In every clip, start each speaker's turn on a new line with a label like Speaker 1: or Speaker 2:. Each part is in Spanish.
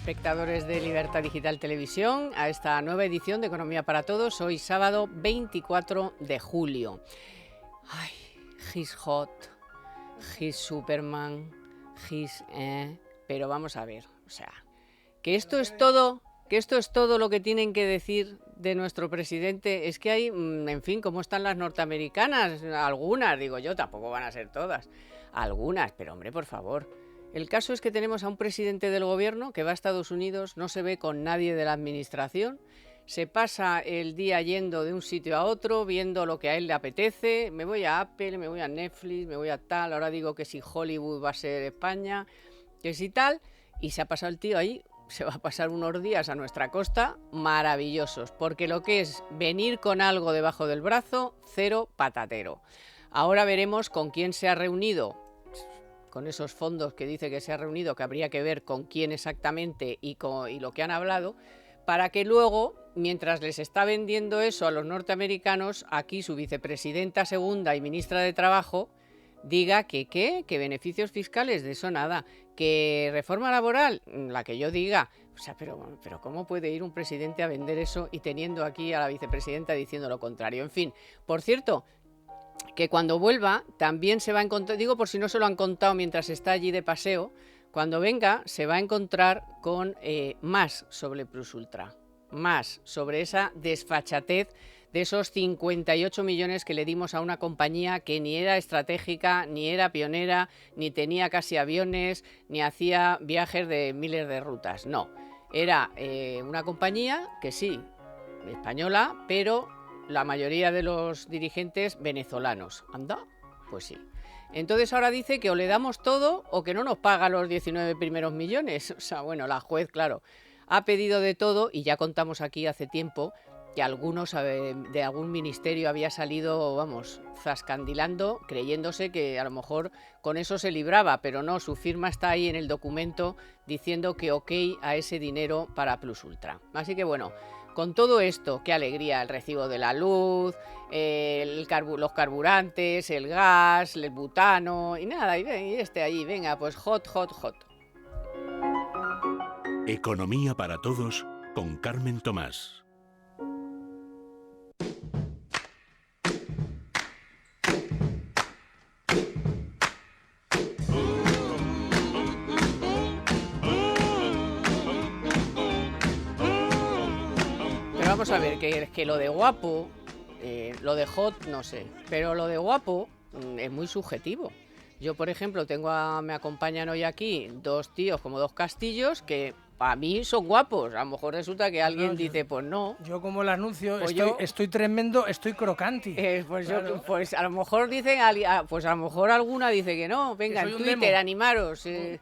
Speaker 1: espectadores de Libertad Digital Televisión, a esta nueva edición de Economía para Todos. Hoy sábado 24 de julio. Ay, he's hot, he's Superman, he's... Pero vamos a ver, o sea, que esto es todo lo que tienen que decir de nuestro presidente. Es que hay, en fin, ¿cómo están las norteamericanas? Algunas, digo yo, tampoco van a ser todas. Algunas, pero hombre, por favor. El caso es que tenemos a un presidente del gobierno que va a Estados Unidos, no se ve con nadie de la administración, se pasa el día yendo de un sitio a otro, viendo lo que a él le apetece. Me voy a Apple, me voy a Netflix, me voy a tal, ahora digo que si Hollywood va a ser España, que si tal, y se ha pasado el tío ahí. Se va a pasar unos días a nuestra costa maravillosos, porque lo que es venir con algo debajo del brazo, cero patatero. Ahora veremos con quién se ha reunido, con esos fondos que dice que se ha reunido, que habría que ver con quién exactamente y lo que han hablado, para que luego, mientras les está vendiendo eso a los norteamericanos, aquí su vicepresidenta segunda y ministra de Trabajo diga que beneficios fiscales, de eso nada, que reforma laboral, la que yo diga. O sea, pero ¿cómo puede ir un presidente a vender eso y teniendo aquí a la vicepresidenta diciendo lo contrario? En fin, por cierto, que cuando vuelva también se va a encontrar, digo por si no se lo han contado mientras está allí de paseo, cuando venga se va a encontrar con más sobre Plus Ultra, más sobre esa desfachatez de esos 58 millones que le dimos a una compañía que ni era estratégica, ni era pionera, ni tenía casi aviones, ni hacía viajes de miles de rutas. No, era una compañía que sí, española, pero la mayoría de los dirigentes venezolanos. ¿Anda? Pues sí. Entonces ahora dice que o le damos todo o que no nos paga los 19 primeros millones. O sea, bueno, la juez, claro, ha pedido de todo y ya contamos aquí hace tiempo que algunos de algún ministerio había salido, vamos, zascandilando, creyéndose que a lo mejor con eso se libraba, pero no, su firma está ahí en el documento diciendo que ok a ese dinero para Plus Ultra. Así que bueno, con todo esto, qué alegría, el recibo de la luz, los carburantes, el gas, el butano y nada, y ahí, venga, pues hot, hot, hot.
Speaker 2: Economía para Todos con Carmen Tomás.
Speaker 1: Vamos a ver, que lo de guapo, lo de hot no sé, pero lo de guapo es muy subjetivo. Yo, por ejemplo, me acompañan hoy aquí dos tíos como dos castillos que para mí son guapos. A lo mejor resulta que alguien dice, pues no.
Speaker 3: Yo como el anuncio,
Speaker 1: pues
Speaker 3: estoy tremendo, estoy crocanti.
Speaker 1: Claro. Pues a lo mejor dicen, pues a lo mejor alguna dice que no. Venga, en Twitter, animaros. Claro.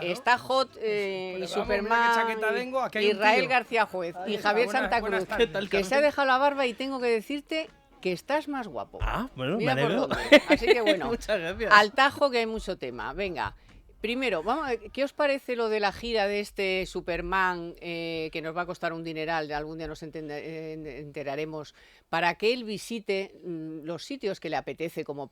Speaker 1: Está hot y Superman, Israel García Juez y Javier Santa Cruz, que se ha dejado la barba y tengo que decirte que estás más guapo.
Speaker 4: Ah, bueno,
Speaker 1: mira
Speaker 4: me alegro.
Speaker 1: Así que bueno,
Speaker 4: muchas gracias.
Speaker 1: Al tajo que hay mucho tema. Venga, primero, ¿qué os parece lo de la gira de este Superman que nos va a costar un dineral? Algún día nos enteraremos, para que él visite los sitios que le apetece como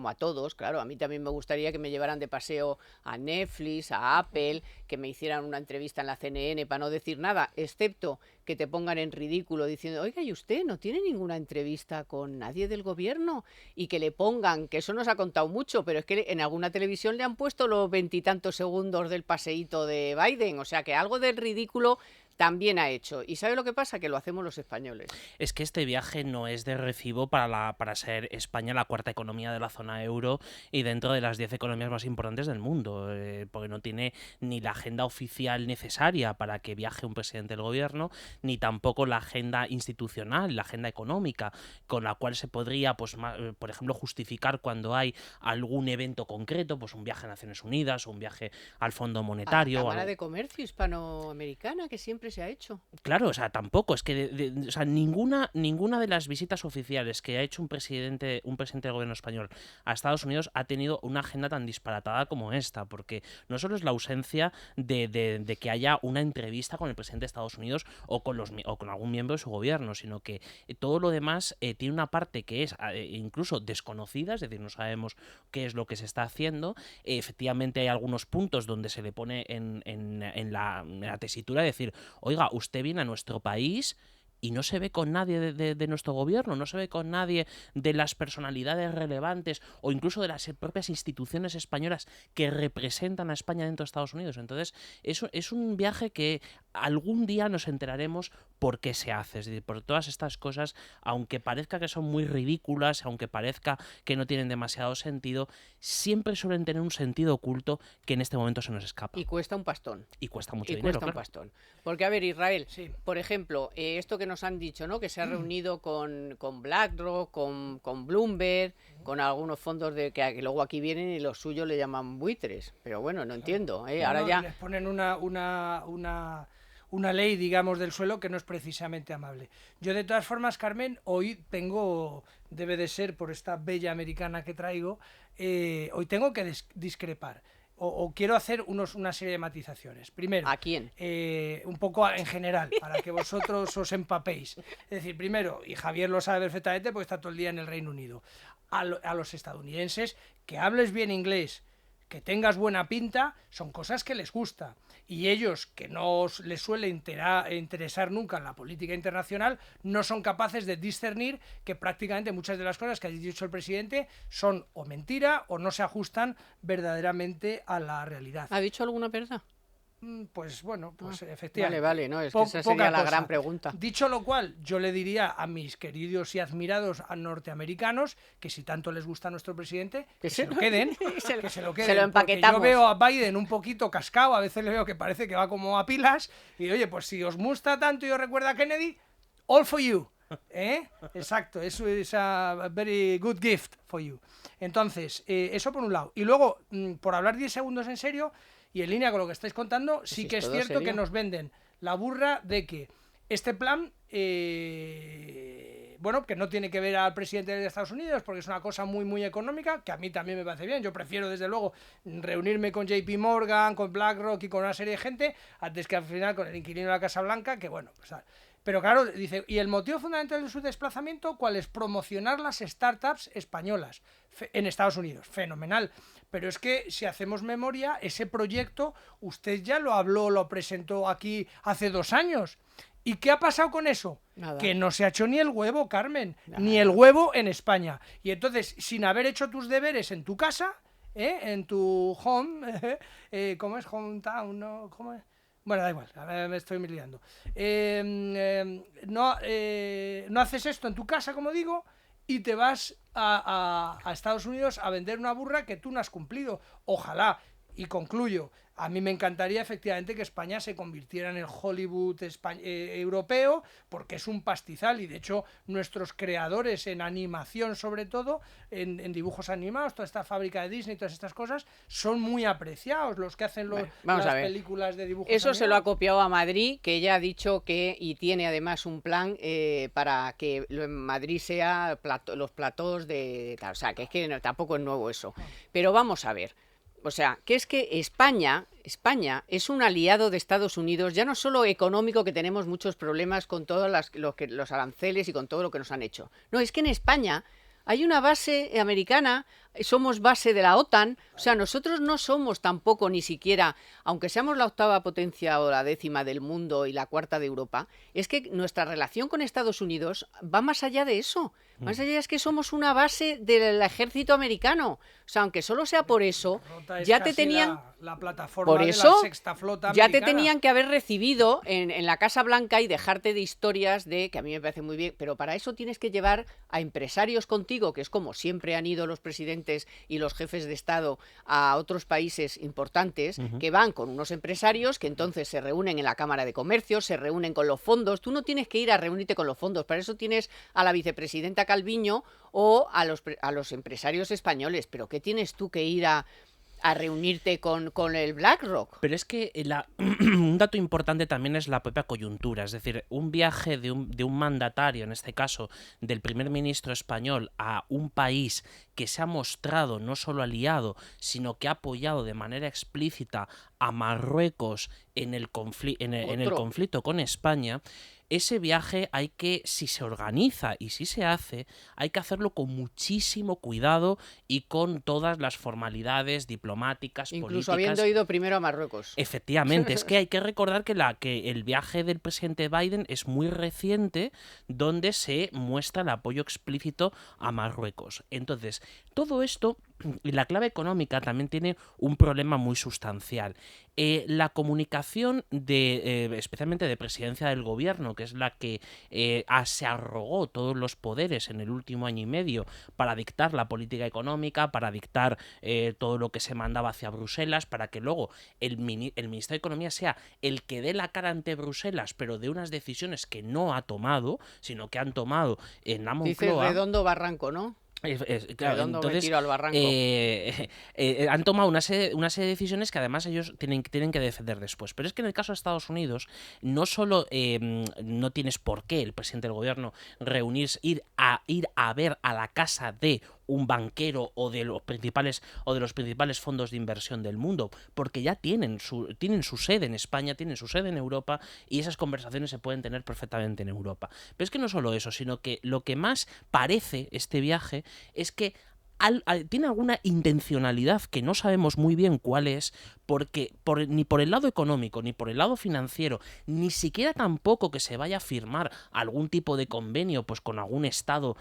Speaker 1: a todos. Claro, a mí también me gustaría que me llevaran de paseo a Netflix, a Apple, que me hicieran una entrevista en la CNN para no decir nada, excepto que te pongan en ridículo diciendo, oiga, ¿y usted no tiene ninguna entrevista con nadie del gobierno? Y que le pongan, que eso nos ha contado mucho, pero es que en alguna televisión le han puesto los 20 y tantos segundos del paseíto de Biden, o sea que algo del ridículo también ha hecho. ¿Y sabe lo que pasa? Que lo hacemos los españoles.
Speaker 4: Es que este viaje no es de recibo para ser España la cuarta economía de la zona euro y dentro de las 10 economías más importantes del mundo, porque no tiene ni la agenda oficial necesaria para que viaje un presidente del gobierno, ni tampoco la agenda institucional, la agenda económica, con la cual se podría, pues, por ejemplo, justificar cuando hay algún evento concreto, pues un viaje a Naciones Unidas o un viaje al Fondo Monetario.
Speaker 1: A la Cámara de Comercio Hispanoamericana, que siempre se ha hecho.
Speaker 4: Claro, o sea, tampoco, es que o sea, ninguna de las visitas oficiales que ha hecho un presidente del gobierno español a Estados Unidos ha tenido una agenda tan disparatada como esta, porque no solo es la ausencia de que haya una entrevista con el presidente de Estados Unidos o con algún miembro de su gobierno, sino que todo lo demás tiene una parte que es incluso desconocida, es decir, no sabemos qué es lo que se está haciendo. Efectivamente hay algunos puntos donde se le pone en la tesitura de decir, oiga, usted viene a nuestro país y no se ve con nadie de nuestro gobierno, no se ve con nadie de las personalidades relevantes o incluso de las propias instituciones españolas que representan a España dentro de Estados Unidos. Entonces, eso es un viaje que algún día nos enteraremos por qué se hace. Es decir, por todas estas cosas, aunque parezca que son muy ridículas, aunque parezca que no tienen demasiado sentido, siempre suelen tener un sentido oculto que en este momento se nos escapa.
Speaker 1: Y cuesta un pastón.
Speaker 4: Y cuesta mucho
Speaker 1: Y
Speaker 4: dinero,
Speaker 1: cuesta un
Speaker 4: claro.
Speaker 1: pastón. Porque, a ver, Israel,
Speaker 3: Sí.
Speaker 1: por ejemplo, esto que nos han dicho, ¿no? Que se ha reunido con BlackRock, con Bloomberg, con algunos fondos que luego aquí vienen y los suyos le llaman buitres. Pero bueno, no entiendo. Ahora
Speaker 3: No,
Speaker 1: ya...
Speaker 3: les ponen una ley, digamos, del suelo que no es precisamente amable. Yo, de todas formas, Carmen, hoy debe de ser por esta bella americana que traigo, hoy tengo que discrepar. O quiero hacer una serie de matizaciones. Primero,
Speaker 1: ¿A quién?
Speaker 3: Un poco en general, para que vosotros os empapéis. Es decir, primero, y Javier lo sabe perfectamente porque está todo el día en el Reino Unido, a los estadounidenses, que hables bien inglés, que tengas buena pinta, son cosas que les gusta. Y ellos, que no les suele interesar nunca la política internacional, no son capaces de discernir que prácticamente muchas de las cosas que ha dicho el presidente son o mentira o no se ajustan verdaderamente a la realidad.
Speaker 1: ¿Ha dicho alguna verdad?
Speaker 3: Pues bueno, pues efectivamente.
Speaker 1: Vale, no, es que esa sería la gran pregunta.
Speaker 3: Dicho lo cual, yo le diría a mis queridos y admirados norteamericanos que si tanto les gusta nuestro presidente, que se lo queden, que se lo queden.
Speaker 1: Se lo empaquetamos.
Speaker 3: Yo veo a Biden un poquito cascado, a veces le veo que parece que va como a pilas, y oye, pues si os gusta tanto y os recuerda a Kennedy, all for you. Exacto, eso es a very good gift for you. Entonces, eso por un lado. Y luego, por hablar 10 segundos en serio, y en línea con lo que estáis contando, sí que es cierto que nos venden la burra de que este plan, bueno, que no tiene que ver al presidente de Estados Unidos, porque es una cosa muy, muy económica, que a mí también me parece bien. Yo prefiero, desde luego, reunirme con JP Morgan, con BlackRock y con una serie de gente, antes que al final con el inquilino de la Casa Blanca, que bueno, pues... Pero claro, dice, ¿y el motivo fundamental de su desplazamiento cuál es? Promocionar las startups españolas en Estados Unidos. Fenomenal. Pero es que, si hacemos memoria, ese proyecto usted ya lo habló, lo presentó aquí hace 2 años. ¿Y qué ha pasado con eso?
Speaker 1: Nada.
Speaker 3: Que no se ha hecho ni el huevo, Carmen.
Speaker 1: Nada.
Speaker 3: Ni el huevo en España. Y entonces, sin haber hecho tus deberes en tu casa, en tu home, ¿cómo es? Hometown, ¿no? ¿Cómo es? Bueno, da igual, me estoy liando. No haces esto en tu casa, como digo, y te vas a Estados Unidos a vender una burra que tú no has cumplido. Ojalá, y concluyo, a mí me encantaría efectivamente que España se convirtiera en el Hollywood europeo, porque es un pastizal, y de hecho nuestros creadores en animación, sobre todo, en dibujos animados, toda esta fábrica de Disney, todas estas cosas, son muy apreciados, los que hacen las películas de dibujos
Speaker 1: Eso
Speaker 3: animados.
Speaker 1: se lo ha copiado a Madrid, que ella ha dicho que, y tiene además un plan para que en Madrid sea los platós de tal. O sea, que es que tampoco es nuevo eso. Pero vamos a ver. O sea, que es que España es un aliado de Estados Unidos, ya no solo económico, que tenemos muchos problemas con todos los aranceles y con todo lo que nos han hecho. No, es que en España hay una base americana, somos base de la OTAN, o sea, nosotros no somos tampoco ni siquiera, aunque seamos la 8ª potencia o la 10ª del mundo y la 4ª de Europa, es que nuestra relación con Estados Unidos va más allá de eso. Más allá es que somos una base del ejército americano. O sea, aunque solo sea por eso, ya te tenían...
Speaker 3: La plataforma
Speaker 1: por eso,
Speaker 3: de la Sexta Flota
Speaker 1: ya
Speaker 3: americana.
Speaker 1: te tenían que haber recibido en la Casa Blanca y dejarte de historias que a mí me parece muy bien, pero para eso tienes que llevar a empresarios contigo, que es como siempre han ido los presidentes y los jefes de Estado a otros países importantes, que van con unos empresarios que entonces se reúnen en la Cámara de Comercio, se reúnen con los fondos. Tú no tienes que ir a reunirte con los fondos, para eso tienes a la vicepresidenta Calviño o a los empresarios españoles. Pero ¿qué tienes tú que ir a a reunirte con el BlackRock.
Speaker 4: Pero es que un dato importante también es la propia coyuntura. Es decir, un viaje de un mandatario, en este caso del primer ministro español, a un país que se ha mostrado no solo aliado, sino que ha apoyado de manera explícita a Marruecos en el conflicto con España. Ese viaje hay que, si se organiza y si se hace, hay que hacerlo con muchísimo cuidado y con todas las formalidades diplomáticas,
Speaker 1: Incluso
Speaker 4: políticas.
Speaker 1: habiendo ido primero a Marruecos.
Speaker 4: Efectivamente, es que hay que recordar que el viaje del presidente Biden es muy reciente, donde se muestra el apoyo explícito a Marruecos. Entonces, todo esto, y la clave económica también tiene un problema muy sustancial. La comunicación especialmente de presidencia del gobierno, que es la que se arrogó todos los poderes en el último año y medio para dictar la política económica, para dictar todo lo que se mandaba hacia Bruselas, para que luego el Ministerio de Economía sea el que dé la cara ante Bruselas, pero de unas decisiones que no ha tomado, sino que han tomado en la Moncloa.
Speaker 1: Dice Redondo Barranco, ¿no?
Speaker 4: Claro,
Speaker 1: Redondo,
Speaker 4: entonces,
Speaker 1: me tiro al barranco.
Speaker 4: han tomado una serie de decisiones que además ellos tienen que defender después. Pero es que en el caso de Estados Unidos, no solo no tienes por qué el presidente del gobierno reunirse, ir a ver a la casa de un banquero o de los principales fondos de inversión del mundo, porque ya tienen su sede en España, tienen su sede en Europa, y esas conversaciones se pueden tener perfectamente en Europa. Pero es que no solo eso, sino que lo que más parece este viaje es que tiene alguna intencionalidad que no sabemos muy bien cuál es, porque ni por el lado económico, ni por el lado financiero, ni siquiera tampoco que se vaya a firmar algún tipo de convenio pues con algún estado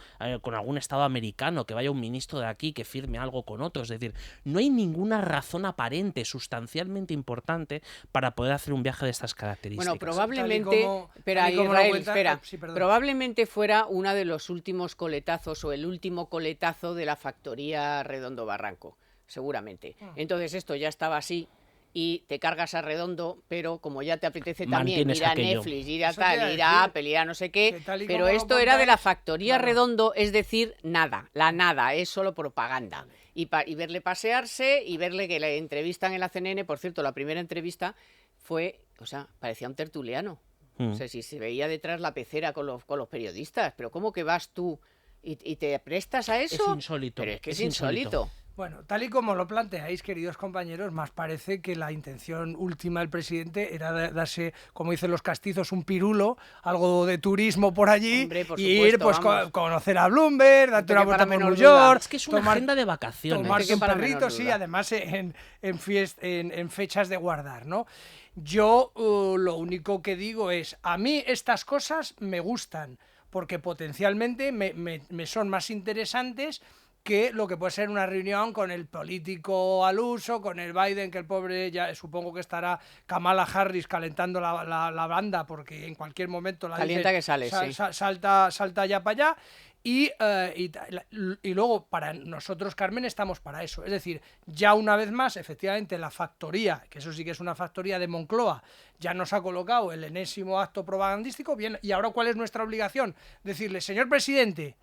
Speaker 4: americano, que vaya un ministro de aquí que firme algo con otro. Es decir, no hay ninguna razón aparente sustancialmente importante para poder hacer un viaje de estas características.
Speaker 1: Bueno, probablemente, probablemente fuera uno de los últimos coletazos o el último coletazo de la factoría Redondo Barranco, seguramente. Entonces esto ya estaba así y te cargas a Redondo, pero como ya te apetece también ir a Netflix, ir a tal, ir a Apple, ir a no sé qué, pero esto era de la factoría Redondo, es decir, nada, es solo propaganda. Y verle pasearse y verle que le entrevistan en la CNN, por cierto, la primera entrevista fue, parecía un tertuliano. O sea, si se veía detrás la pecera con los periodistas, pero ¿cómo que vas tú y te prestas a eso?
Speaker 4: Es insólito.
Speaker 1: Pero es que es insólito.
Speaker 3: Bueno, tal y como lo planteáis, queridos compañeros, más parece que la intención última del presidente era darse, como dicen los castizos, un pirulo, algo de turismo por allí.
Speaker 1: Hombre, por
Speaker 3: y
Speaker 1: supuesto,
Speaker 3: ir, pues, conocer a Bloomberg, darte una vuelta por New York.
Speaker 4: Es que es una agenda de vacaciones.
Speaker 3: Tomarse un perrito, sí, además en fechas de guardar, ¿no? Yo lo único que digo es, a mí estas cosas me gustan, porque potencialmente me son más interesantes que lo que puede ser una reunión con el político al uso, con el Biden, que el pobre ya supongo que estará Kamala Harris calentando la banda, porque en cualquier momento la
Speaker 1: calienta
Speaker 3: dice,
Speaker 1: que sale, sí.
Speaker 3: salta ya para allá. Y luego para nosotros, Carmen, estamos para eso. Es decir, ya una vez más, efectivamente, la factoría, que eso sí que es una factoría de Moncloa, ya nos ha colocado el enésimo acto propagandístico. Bien, y ahora, ¿cuál es nuestra obligación? Decirle, señor presidente,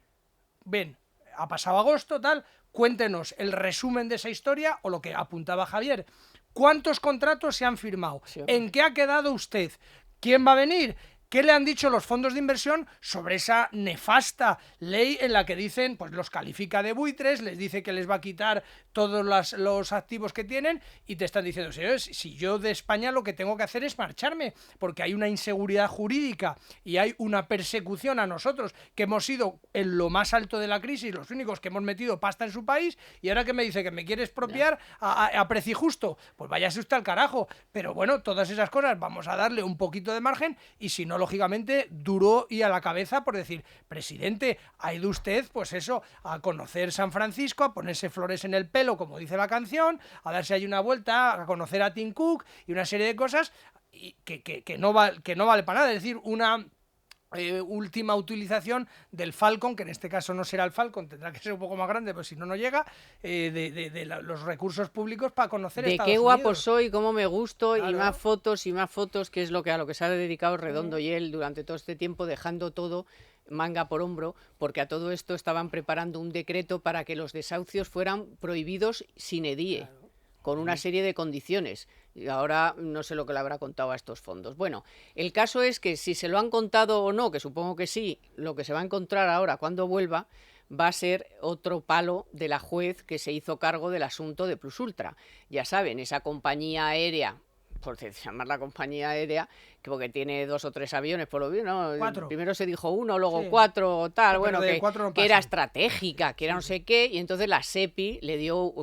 Speaker 3: ven, ha pasado agosto, tal, cuéntenos el resumen de esa historia, o lo que apuntaba Javier. ¿Cuántos contratos se han firmado? Sí, ¿en qué ha quedado usted? ¿Quién va a venir? ¿Qué le han dicho los fondos de inversión sobre esa nefasta ley en la que dicen, pues los califica de buitres, les dice que les va a quitar todos los activos que tienen, y te están diciendo, señores, si yo de España lo que tengo que hacer es marcharme, porque hay una inseguridad jurídica y hay una persecución a nosotros, que hemos sido en lo más alto de la crisis, los únicos que hemos metido pasta en su país, y ahora que me dice que me quiere expropiar a precio justo, pues váyase usted al carajo. Pero bueno, todas esas cosas vamos a darle un poquito de margen, y si no, lógicamente, duro y a la cabeza por decir, presidente, ha ido usted, pues eso, a conocer San Francisco, a ponerse flores en el pelo, como dice la canción, a darse ahí una vuelta, a conocer a Tim Cook y una serie de cosas que no vale para nada. Es decir, una última utilización del Falcon, que en este caso no será el Falcon, tendrá que ser un poco más grande, pues si no llega, los recursos públicos para conocer Estados Unidos.
Speaker 1: De qué guapo soy, cómo me gusto, claro. Y más fotos, que es a lo que se ha dedicado Redondo y él durante todo este tiempo, dejando todo manga por hombro, porque a todo esto estaban preparando un decreto para que los desahucios fueran prohibidos sine die. Claro. con una serie de condiciones. Y ahora no sé lo que le habrá contado a estos fondos. Bueno, el caso es que si se lo han contado o no, que supongo que sí, lo que se va a encontrar ahora cuando vuelva va a ser otro palo de la juez que se hizo cargo del asunto de Plus Ultra. Ya saben, esa compañía aérea, por llamarla compañía aérea, que porque tiene 2 o 3 aviones, por lo menos, ¿no?
Speaker 3: 4.
Speaker 1: Primero se dijo 1, luego
Speaker 3: Sí.
Speaker 1: 4, tal,
Speaker 3: Pero
Speaker 1: bueno,
Speaker 3: de 4 no
Speaker 1: que era
Speaker 3: pasan.
Speaker 1: estratégica, que era no sé qué, y entonces la SEPI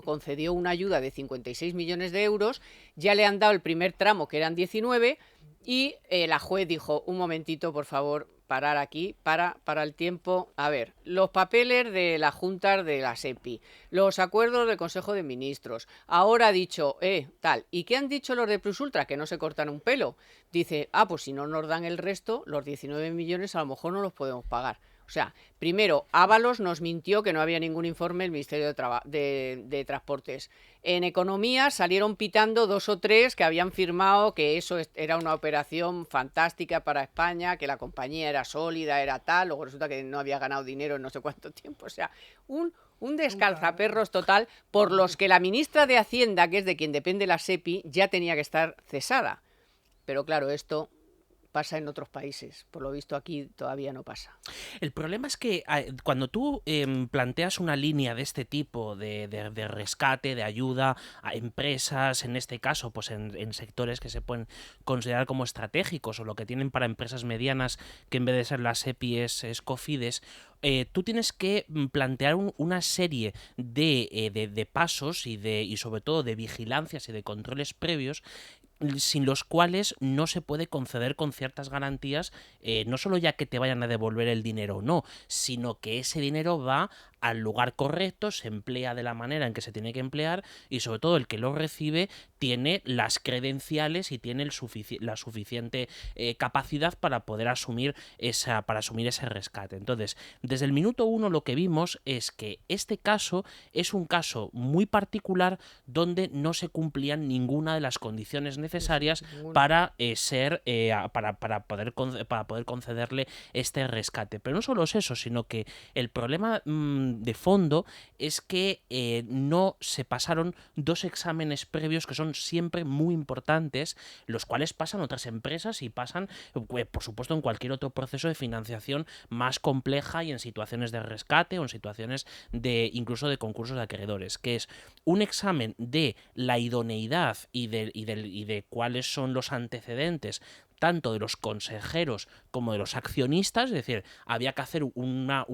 Speaker 1: concedió una ayuda de 56 millones de euros, ya le han dado el primer tramo, que eran 19, y la juez dijo, un momentito, por favor, parar aquí, para el tiempo. A ver, los papeles de la Junta de la SEPI, los acuerdos del Consejo de Ministros, ahora ha dicho, tal, ¿y qué han dicho los de Plus Ultra? Que no se cortan un pelo. Dice, pues si no nos dan el resto, los 19 millones a lo mejor no los podemos pagar. O sea, primero, Ábalos nos mintió que no había ningún informe del Ministerio de Transportes. En Economía salieron pitando 2 o 3 que habían firmado que eso era una operación fantástica para España, que la compañía era sólida, era tal, luego resulta que no había ganado dinero en no sé cuánto tiempo. O sea, un descalzaperros total por los que la ministra de Hacienda, que es de quien depende la SEPI, ya tenía que estar cesada. Pero claro, esto pasa en otros países. Por lo visto aquí todavía no pasa.
Speaker 4: El problema es que cuando tú planteas una línea de este tipo de rescate, de ayuda a empresas, en este caso, pues en sectores que se pueden considerar como estratégicos o lo que tienen para empresas medianas, que en vez de ser la SEPI es Cofides, tú tienes que plantear una serie de pasos y sobre todo de vigilancias y de controles previos sin los cuales no se puede conceder con ciertas garantías, no solo ya que te vayan a devolver el dinero o no, sino que ese dinero va al lugar correcto, se emplea de la manera en que se tiene que emplear y sobre todo el que lo recibe tiene las credenciales y tiene la suficiente capacidad para poder asumir ese rescate. Entonces, desde el minuto 1 lo que vimos es que este caso es un caso muy particular donde no se cumplían ninguna de las condiciones necesarias para poder concederle este rescate. Pero no solo es eso, sino que el problema de fondo es que no se pasaron 2 exámenes previos que son siempre muy importantes, los cuales pasan otras empresas y pasan, por supuesto, en cualquier otro proceso de financiación más compleja y en situaciones de rescate o en situaciones incluso de concursos de acreedores, que es un examen de la idoneidad y de cuáles son los antecedentes tanto de los consejeros como de los accionistas, es decir, había que hacer una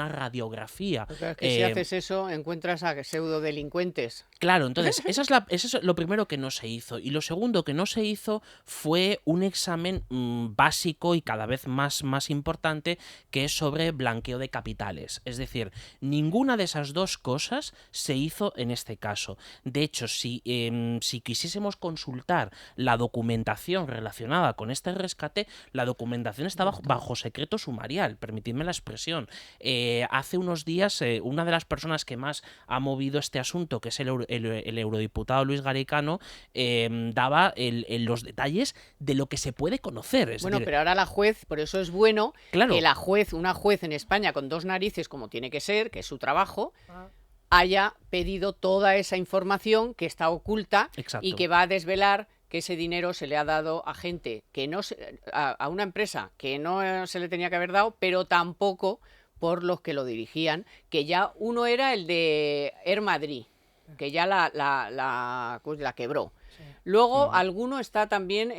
Speaker 4: radiografía.
Speaker 1: Porque es que si haces eso, encuentras a pseudodelincuentes.
Speaker 4: Claro, entonces, eso es lo primero que no se hizo. Y lo segundo que no se hizo fue un examen básico y cada vez más importante, que es sobre blanqueo de capitales. Es decir, ninguna de esas 2 cosas se hizo en este caso. De hecho, si quisiésemos consultar la documentación relacionada con este rescate, la documentación estaba bajo secreto sumarial, permitidme la expresión. Hace unos días, una de las personas que más ha movido este asunto, que es el eurodiputado Luis Garicano, daba los detalles de lo que se puede conocer.
Speaker 1: Bueno, pero ahora la juez, por eso es bueno
Speaker 4: claro,
Speaker 1: que una juez en España con 2 narices, como tiene que ser, que es su trabajo, haya pedido toda esa información que está oculta.
Speaker 4: Exacto.
Speaker 1: Y que va a desvelar que ese dinero se le ha dado a gente a una empresa que no se le tenía que haber dado, pero tampoco por los que lo dirigían, que ya uno era el de Air Madrid, que ya la quebró. Sí. Luego, alguno está también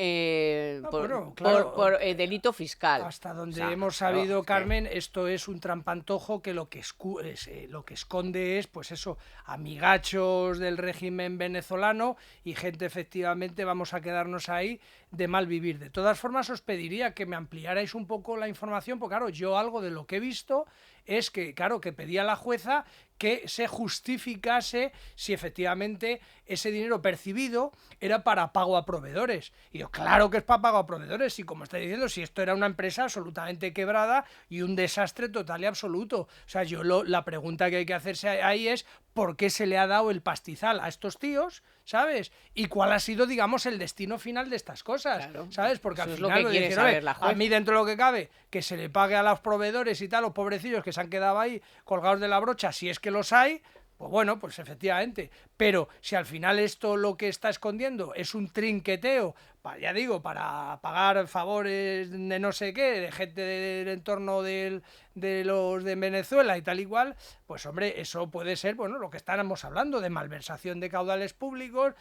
Speaker 1: por delito fiscal.
Speaker 3: Hasta donde hemos sabido, Carmen, esto es un trampantojo que lo que esconde es, pues eso, amigachos del régimen venezolano y gente, efectivamente, vamos a quedarnos ahí, de mal vivir. De todas formas, os pediría que me ampliarais un poco la información, porque claro, yo algo de lo que he visto es que, claro, que pedía a la jueza que se justificase si efectivamente ese dinero percibido era para pago a proveedores. Y yo, claro que es para pago a proveedores, y como está diciendo, si esto era una empresa absolutamente quebrada y un desastre total y absoluto. O sea, la pregunta que hay que hacerse ahí es ¿por qué se le ha dado el pastizal a estos tíos? ¿Sabes? Y cuál ha sido, digamos, el destino final de estas cosas. Claro, ¿sabes? Porque al final
Speaker 1: lo que quiere saber la juez.
Speaker 3: A mí, dentro de lo que cabe, que se le pague a los proveedores y tal, los pobrecillos que se han quedado ahí colgados de la brocha, si es que los hay, Pues bueno, pues efectivamente. Pero si al final esto lo que está escondiendo es un trinqueteo, ya digo, para pagar favores de no sé qué, de gente del entorno de los de Venezuela y tal igual, pues hombre, eso puede ser, bueno, lo que estábamos hablando, de malversación de caudales públicos,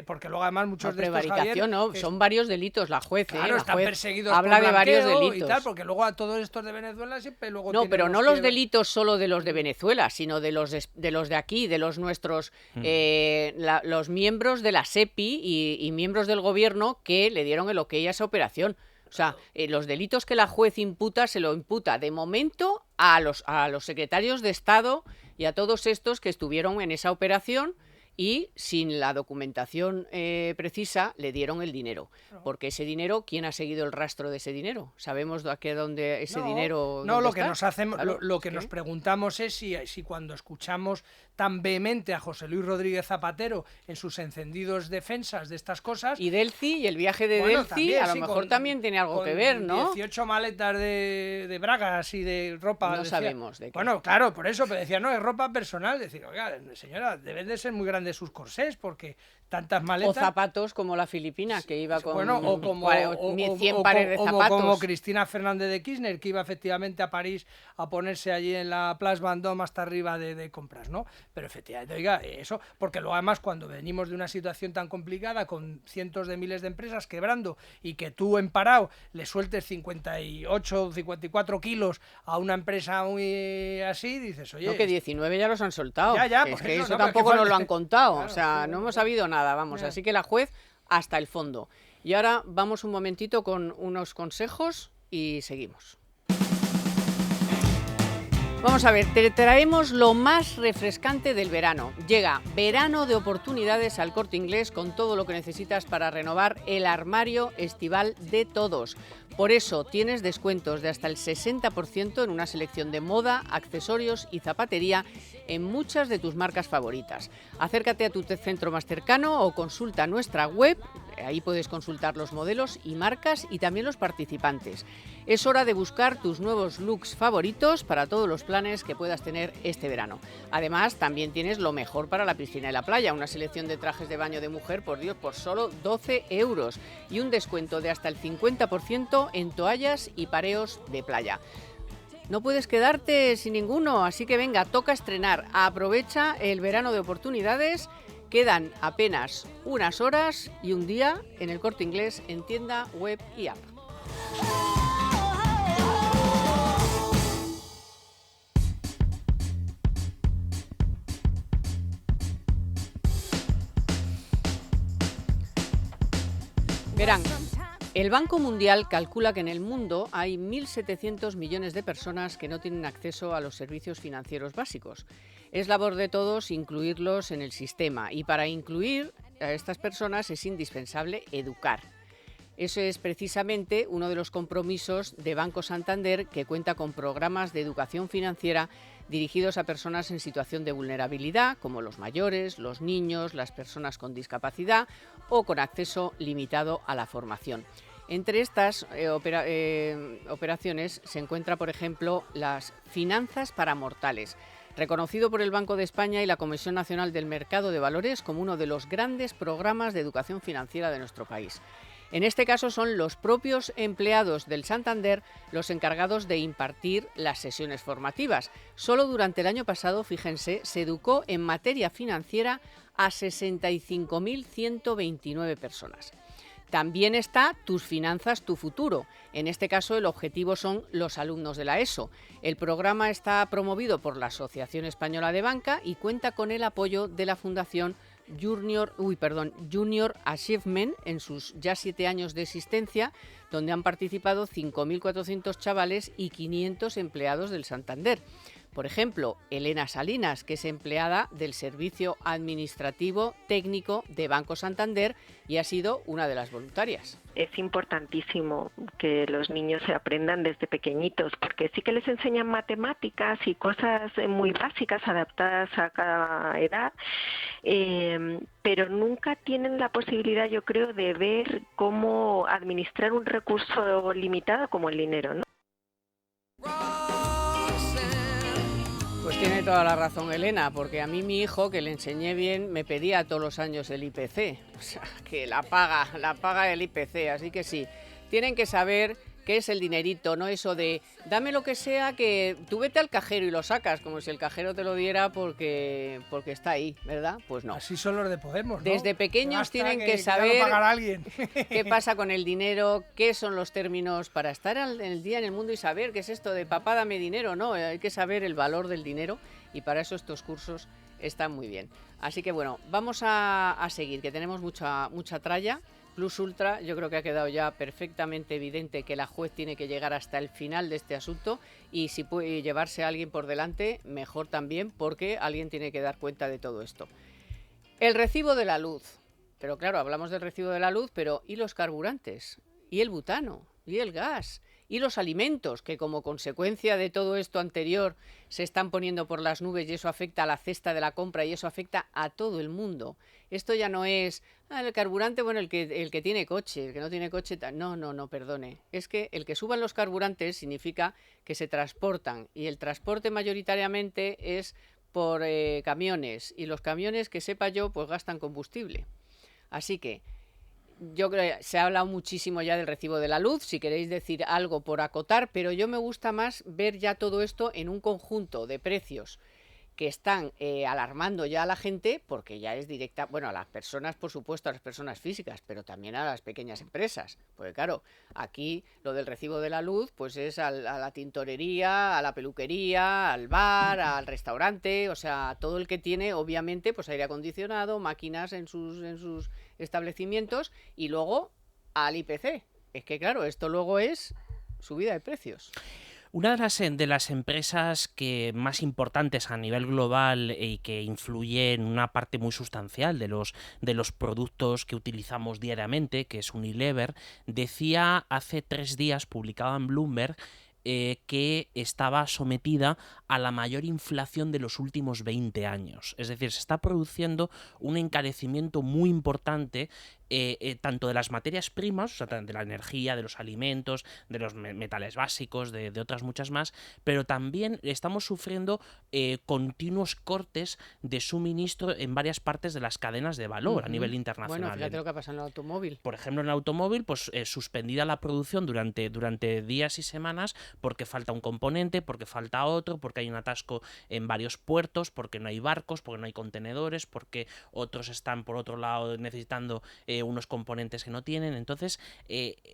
Speaker 3: porque luego además muchos de estos,
Speaker 1: prevaricación,
Speaker 3: Javier,
Speaker 1: son varios delitos, la juez,
Speaker 3: claro,
Speaker 1: la
Speaker 3: están
Speaker 1: juez
Speaker 3: perseguidos
Speaker 1: habla
Speaker 3: por
Speaker 1: de varios
Speaker 3: blanqueo
Speaker 1: delitos.
Speaker 3: y tal, porque luego a todos estos de Venezuela siempre luego
Speaker 1: No,
Speaker 3: tienen
Speaker 1: pero no
Speaker 3: que-
Speaker 1: los delitos solo de los de Venezuela, sino de los de aquí, de los nuestros, los miembros de la SEPI y miembros del gobierno que le dieron el ok a esa operación. O sea, los delitos que la juez imputa, se lo imputa de momento a los secretarios de Estado y a todos estos que estuvieron en esa operación y sin la documentación precisa le dieron el dinero. Porque ese dinero, ¿quién ha seguido el rastro de ese dinero? ¿Sabemos dónde ese dinero
Speaker 3: No,
Speaker 1: dónde
Speaker 3: lo que
Speaker 1: está?
Speaker 3: nos hacemos,
Speaker 1: Claro,
Speaker 3: lo que
Speaker 1: es
Speaker 3: nos preguntamos es si cuando escuchamos tan vehemente a José Luis Rodríguez Zapatero en sus encendidos defensas de estas cosas.
Speaker 1: Y Delci, y el viaje de
Speaker 3: bueno,
Speaker 1: Delci,
Speaker 3: también,
Speaker 1: a lo
Speaker 3: sí,
Speaker 1: mejor también tiene algo que ver, ¿no?
Speaker 3: 18 maletas de bragas y de ropa.
Speaker 1: No sabemos de qué.
Speaker 3: Bueno, claro, por eso, pero decía, no, es ropa personal. Decir, oiga, señora, deben de ser muy grandes sus corsés, porque tantas maletas.
Speaker 1: O zapatos como la filipina, que iba con
Speaker 3: bueno, o como
Speaker 1: 100 pares de zapatos.
Speaker 3: Como Cristina Fernández de Kirchner, que iba efectivamente a París a ponerse allí en la Place Vendôme hasta arriba de compras, ¿no? Pero efectivamente, oiga, eso, porque luego además cuando venimos de una situación tan complicada, con cientos de miles de empresas quebrando, y que tú en Parao le sueltes 58, 54 kilos a una empresa muy así, dices, oye...
Speaker 1: No, que 19 ya los han soltado.
Speaker 3: Ya,
Speaker 1: Es
Speaker 3: pues
Speaker 1: que
Speaker 3: eso,
Speaker 1: eso
Speaker 3: no, pero
Speaker 1: tampoco
Speaker 3: que
Speaker 1: nos lo
Speaker 3: falta-
Speaker 1: han contado.
Speaker 3: Claro,
Speaker 1: O sea,
Speaker 3: sí,
Speaker 1: no hemos
Speaker 3: claro.
Speaker 1: sabido nada, vamos.
Speaker 3: Ya.
Speaker 1: Así que la juez hasta el fondo. Y ahora vamos un momentito con unos consejos y seguimos. Vamos a ver, te traemos lo más refrescante del verano. Llega verano de oportunidades al Corte Inglés con todo lo que necesitas para renovar el armario estival de todos. Por eso tienes descuentos de hasta el 60% en una selección de moda, accesorios y zapatería en muchas de tus marcas favoritas. Acércate a tu centro más cercano o consulta nuestra web. Ahí puedes consultar los modelos y marcas y también los participantes. Es hora de buscar tus nuevos looks favoritos para todos los planes que puedas tener este verano. Además, también tienes lo mejor para la piscina y la playa, una selección de trajes de baño de mujer, por Dios, por solo 12 euros y un descuento de hasta el 50% en toallas y pareos de playa. No puedes quedarte sin ninguno, así que venga, toca estrenar. Aprovecha el verano de oportunidades. Quedan apenas unas horas y un día en el Corte Inglés en tienda, web y app. Verán, el Banco Mundial calcula que en el mundo hay 1.700 millones de personas que no tienen acceso a los servicios financieros básicos. Es labor de todos incluirlos en el sistema y para incluir a estas personas es indispensable educar. Eso es precisamente uno de los compromisos de Banco Santander, que cuenta con programas de educación financiera dirigidos a personas en situación de vulnerabilidad, como los mayores, los niños, las personas con discapacidad o con acceso limitado a la formación. Entre estas operaciones se encuentra, por ejemplo, las finanzas para mortales, reconocido por el Banco de España y la Comisión Nacional del Mercado de Valores como uno de los grandes programas de educación financiera de nuestro país. En este caso son los propios empleados del Santander los encargados de impartir las sesiones formativas. Solo durante el año pasado, fíjense, se educó en materia financiera a 65.129 personas. También está Tus Finanzas, tu Futuro. En este caso, el objetivo son los alumnos de la ESO. El programa está promovido por la Asociación Española de Banca y cuenta con el apoyo de la Fundación Junior Achievement en sus ya 7 años de existencia, donde han participado 5.400 chavales y 500 empleados del Santander. Por ejemplo, Elena Salinas, que es empleada del Servicio Administrativo Técnico de Banco Santander y ha sido una de las voluntarias.
Speaker 5: Es importantísimo que los niños se aprendan desde pequeñitos, porque sí que les enseñan matemáticas y cosas muy básicas adaptadas a cada edad, pero nunca tienen la posibilidad, yo creo, de ver cómo administrar un recurso limitado como el dinero, ¿no?
Speaker 1: Pues tiene toda la razón, Elena, porque a mí mi hijo, que le enseñé bien, me pedía todos los años el IPC. O sea, que la paga el IPC. Así que sí, tienen que saber qué es el dinerito, no eso de dame lo que sea, que tú vete al cajero y lo sacas, como si el cajero te lo diera porque está ahí, ¿verdad? Pues no.
Speaker 3: Así son los de Podemos, ¿no?
Speaker 1: Desde pequeños
Speaker 3: Basta
Speaker 1: tienen que
Speaker 3: ya lo
Speaker 1: saber
Speaker 3: pagará alguien.
Speaker 1: qué pasa con el dinero, qué son los términos para estar en el día en el mundo y saber qué es esto de papá dame dinero, no, hay que saber el valor del dinero y para eso estos cursos están muy bien. Así que bueno, vamos a seguir, que tenemos mucha tralla. Plus Ultra, yo creo que ha quedado ya perfectamente evidente que la juez tiene que llegar hasta el final de este asunto y si puede llevarse a alguien por delante, mejor también, porque alguien tiene que dar cuenta de todo esto. El recibo de la luz. Pero claro, hablamos del recibo de la luz, pero ¿y los carburantes? ¿Y el butano? ¿Y el gas? ¿Y los alimentos? Que como consecuencia de todo esto anterior se están poniendo por las nubes y eso afecta a la cesta de la compra y eso afecta a todo el mundo. Esto ya no es el carburante, bueno, el que tiene coche, el que no tiene coche, no, perdone. Es que el que suban los carburantes significa que se transportan y el transporte mayoritariamente es por camiones y los camiones, que sepa yo, pues gastan combustible. Así que yo creo que se ha hablado muchísimo ya del recibo de la luz, si queréis decir algo por acotar, pero yo me gusta más ver ya todo esto en un conjunto de precios que están alarmando ya a la gente, porque ya es directa, bueno, a las personas, por supuesto, a las personas físicas, pero también a las pequeñas empresas, porque claro, aquí lo del recibo de la luz, pues es a la tintorería, a la peluquería, al bar, al restaurante, o sea, todo el que tiene, obviamente, pues aire acondicionado, máquinas en sus establecimientos, y luego al IPC. Es que claro, esto luego es subida de precios.
Speaker 4: Una de las empresas más importantes a nivel global y que influye en una parte muy sustancial de los productos que utilizamos diariamente, que es Unilever, decía hace 3 días, publicaba en Bloomberg, que estaba sometida a la mayor inflación de los últimos 20 años. Es decir, se está produciendo un encarecimiento muy importante tanto de las materias primas, o sea, de la energía, de los alimentos, de los metales básicos, de otras muchas más, pero también estamos sufriendo continuos cortes de suministro en varias partes de las cadenas de valor a nivel internacional.
Speaker 1: Bueno, fíjate lo que ha pasado en el automóvil.
Speaker 4: Por ejemplo, en el automóvil, pues suspendida la producción durante días y semanas porque falta un componente, porque falta otro, porque hay un atasco en varios puertos, porque no hay barcos, porque no hay contenedores, porque otros están por otro lado necesitando unos componentes que no tienen. Entonces,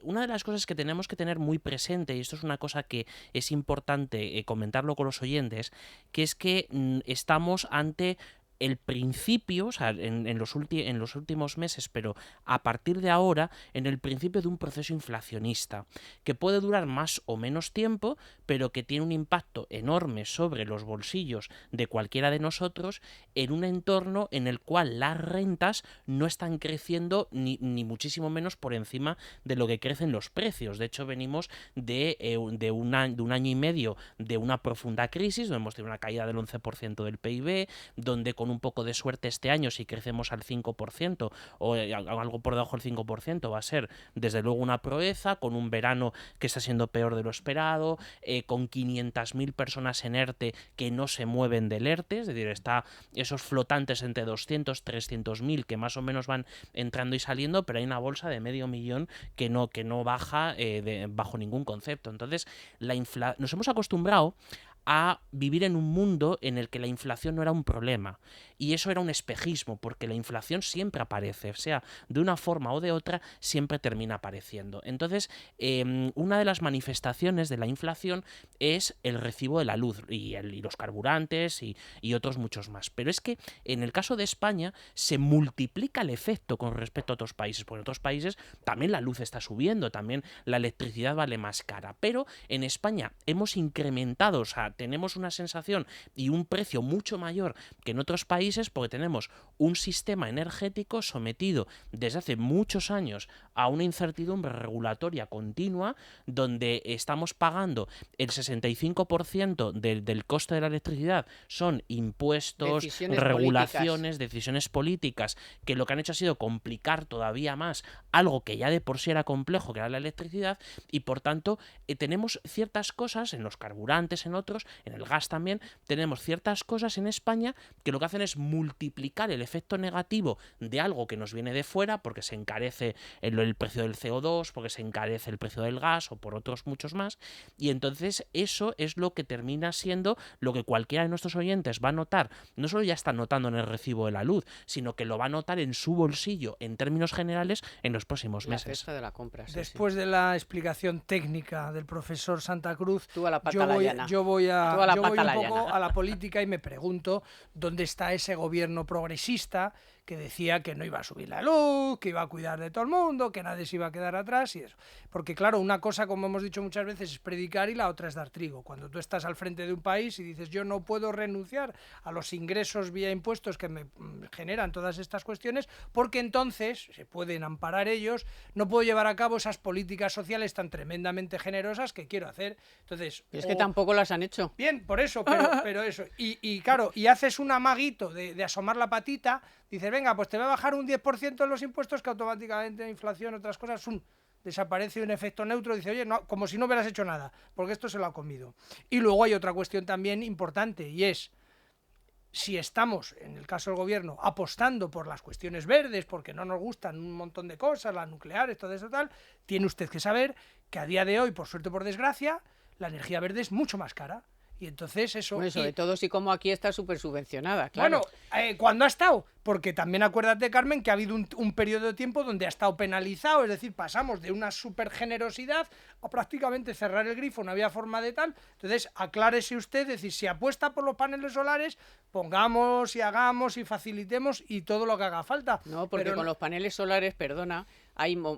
Speaker 4: una de las cosas que tenemos que tener muy presente, y esto es una cosa que es importante comentarlo con los oyentes, que es que estamos ante el principio, o sea, en los últimos meses, pero a partir de ahora, en el principio de un proceso inflacionista, que puede durar más o menos tiempo, pero que tiene un impacto enorme sobre los bolsillos de cualquiera de nosotros, en un entorno en el cual las rentas no están creciendo ni muchísimo menos por encima de lo que crecen los precios. De hecho, venimos de un año y medio de una profunda crisis, donde hemos tenido una caída del 11% del PIB, donde con un poco de suerte este año, si crecemos al 5% o algo por debajo del 5%, va a ser desde luego una proeza, con un verano que está siendo peor de lo esperado, con 500.000 personas en ERTE que no se mueven del ERTE, es decir, está esos flotantes entre 200, 300.000 que más o menos van entrando y saliendo, pero hay una bolsa de 500.000 que no baja bajo ningún concepto. Entonces, nos hemos acostumbrado a vivir en un mundo en el que la inflación no era un problema. Y eso era un espejismo, porque la inflación siempre aparece, o sea, de una forma o de otra, siempre termina apareciendo. Entonces, una de las manifestaciones de la inflación es el recibo de la luz y los carburantes y otros muchos más. Pero es que en el caso de España se multiplica el efecto con respecto a otros países, porque en otros países también la luz está subiendo, también la electricidad vale más cara, pero en España hemos incrementado, o sea, tenemos una sensación y un precio mucho mayor que en otros países, porque tenemos un sistema energético sometido desde hace muchos años a una incertidumbre regulatoria continua, donde estamos pagando el 65% del coste de la electricidad son impuestos, regulaciones, decisiones políticas, que lo que han hecho ha sido complicar todavía más algo que ya de por sí era complejo, que era la electricidad, y por tanto tenemos ciertas cosas en los carburantes, en otros, alimentos, en el gas también, tenemos ciertas cosas en España que lo que hacen es multiplicar el efecto negativo de algo que nos viene de fuera, porque se encarece el precio del CO2, porque se encarece el precio del gas o por otros muchos más, y entonces eso es lo que termina siendo lo que cualquiera de nuestros oyentes va a notar, no solo ya está notando en el recibo de la luz, sino que lo va a notar en su bolsillo en términos generales en los próximos meses.
Speaker 1: La cesta de la compra, sí,
Speaker 3: Después de la explicación técnica del profesor Santa Cruz,
Speaker 1: Tú a la pata la llana.
Speaker 3: yo voy
Speaker 1: Tú a la
Speaker 3: un
Speaker 1: pata la
Speaker 3: poco
Speaker 1: llana.
Speaker 3: a la política y me pregunto dónde está ese gobierno progresista que decía que no iba a subir la luz, que iba a cuidar de todo el mundo, que nadie se iba a quedar atrás y eso. Porque claro, una cosa, como hemos dicho muchas veces, es predicar y la otra es dar trigo. Cuando tú estás al frente de un país y dices yo no puedo renunciar a los ingresos vía impuestos que me generan todas estas cuestiones, porque entonces se pueden amparar ellos, no puedo llevar a cabo esas políticas sociales tan tremendamente generosas que quiero hacer. Entonces,
Speaker 1: Es que tampoco las han hecho.
Speaker 3: bien, por eso, pero eso. Y claro, y haces un amaguito de asomar la patita, dices, venga, pues te va a bajar un 10% en los impuestos, que automáticamente la inflación, otras cosas, desaparece un efecto neutro, dice, oye, no, como si no hubieras hecho nada, porque esto se lo ha comido. Y luego hay otra cuestión también importante, y es, si estamos, en el caso del gobierno, apostando por las cuestiones verdes, porque no nos gustan un montón de cosas, las nucleares, todo eso tal, tiene usted que saber que a día de hoy, por suerte o por desgracia, la energía verde es mucho más cara. Y entonces eso...
Speaker 1: Bueno, sobre todo si como aquí está súper subvencionada, claro.
Speaker 3: Bueno, ¿cuándo ha estado? Porque también acuérdate, Carmen, que ha habido un periodo de tiempo donde ha estado penalizado, es decir, pasamos de una super generosidad a prácticamente cerrar el grifo, no había forma de tal. Entonces, aclárese usted, es decir, si apuesta por los paneles solares, pongamos y hagamos y facilitemos y todo lo que haga falta.
Speaker 1: No, porque
Speaker 3: Pero
Speaker 1: con los paneles solares, perdona,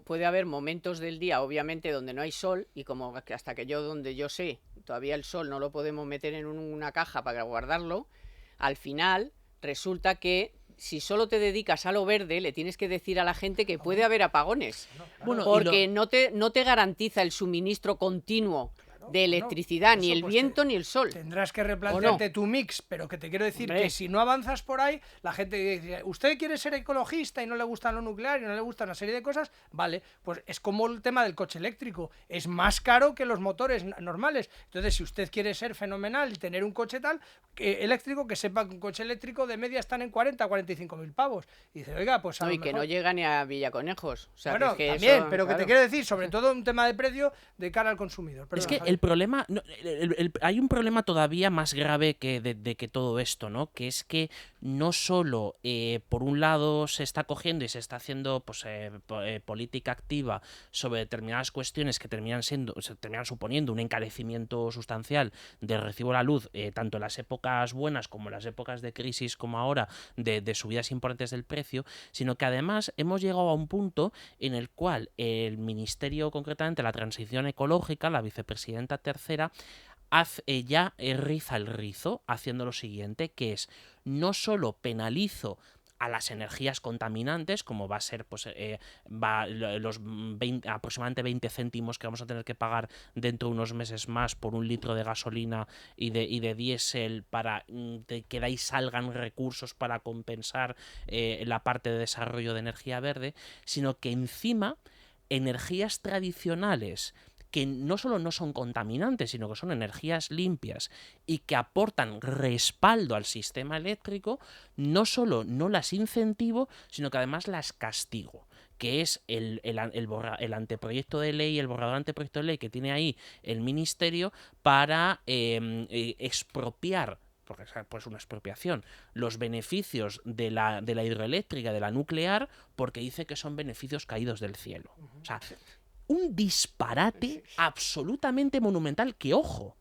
Speaker 1: puede haber momentos del día, obviamente, donde no hay sol, y como que hasta que donde yo sé, todavía el sol no lo podemos meter en una caja para guardarlo, al final resulta que si solo te dedicas a lo verde, le tienes que decir a la gente que puede haber apagones,
Speaker 4: Bueno,
Speaker 1: porque no te garantiza el suministro continuo de electricidad, ni
Speaker 3: eso,
Speaker 1: el
Speaker 3: pues,
Speaker 1: viento ni el sol.
Speaker 3: tendrás que replantearte tu mix, pero que te quiero decir que si no avanzas por ahí, la gente dice, usted quiere ser ecologista y no le gustan lo nuclear y no le gusta una serie de cosas, vale, pues es como el tema del coche eléctrico, es más caro que los motores normales. Entonces, si usted quiere ser fenomenal y tener un coche tal, eléctrico, que sepa que un coche eléctrico de media están en 40 a 45.000 pavos. Y dice, oiga, pues a
Speaker 1: No,
Speaker 3: lo
Speaker 1: y que
Speaker 3: mejor...
Speaker 1: no llega ni a Villaconejos. O sea,
Speaker 3: Bueno,
Speaker 1: que es que
Speaker 3: también,
Speaker 1: eso,
Speaker 3: pero que
Speaker 1: claro.
Speaker 3: te quiero decir, sobre todo un tema de precio de cara al consumidor.
Speaker 4: Es
Speaker 3: Perdona,
Speaker 4: que
Speaker 3: Javier.
Speaker 4: el problema, hay un problema todavía más grave de que todo esto, ¿no? Que es que no solo, por un lado, se está cogiendo y se está haciendo pues, política activa sobre determinadas cuestiones que terminan suponiendo un encarecimiento sustancial del recibo de la luz, tanto en las épocas buenas como en las épocas de crisis como ahora, de subidas importantes del precio, sino que además hemos llegado a un punto en el cual el Ministerio, concretamente la Transición Ecológica, la vicepresidenta tercera, ya riza el rizo haciendo lo siguiente, que es no solo penalizo a las energías contaminantes, como va a ser pues, los aproximadamente 20 céntimos que vamos a tener que pagar dentro de unos meses más por un litro de gasolina y de diésel, para que de ahí salgan recursos para compensar la parte de desarrollo de energía verde, sino que encima energías tradicionales que no solo no son contaminantes, sino que son energías limpias y que aportan respaldo al sistema eléctrico, no solo no las incentivo, sino que además las castigo, que es el anteproyecto de ley, el borrador anteproyecto de ley que tiene ahí el Ministerio para expropiar, porque es pues una expropiación, los beneficios de la hidroeléctrica, de la nuclear, porque dice que son beneficios caídos del cielo. O sea, un disparate absolutamente monumental que, ojo,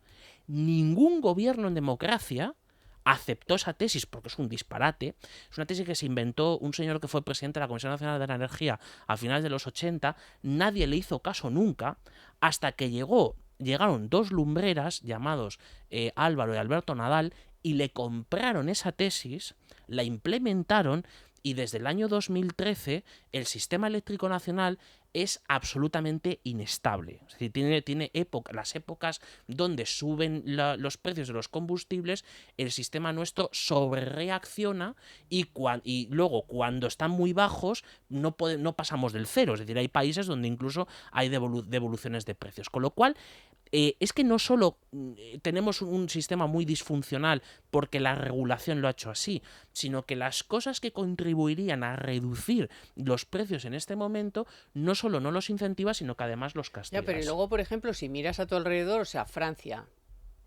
Speaker 4: ningún gobierno en democracia aceptó esa tesis porque es un disparate. Es una tesis que se inventó un señor que fue presidente de la Comisión Nacional de la Energía a finales de los 80. Nadie le hizo caso nunca hasta que llegaron dos lumbreras llamados Álvaro y Alberto Nadal y le compraron esa tesis, la implementaron y desde el año 2013 el sistema eléctrico nacional es absolutamente inestable. Es decir, tiene las épocas donde suben los precios de los combustibles, el sistema nuestro sobrereacciona y luego cuando están muy bajos no pasamos del cero. Es decir, hay países donde incluso hay devoluciones de precios. Con lo cual, es que no solo tenemos un sistema muy disfuncional porque la regulación lo ha hecho así, sino que las cosas que contribuirían a reducir los precios en este momento no solo no los incentiva, sino que además los castiga.
Speaker 1: Ya, pero y luego, por ejemplo, si miras a tu alrededor, o sea, Francia,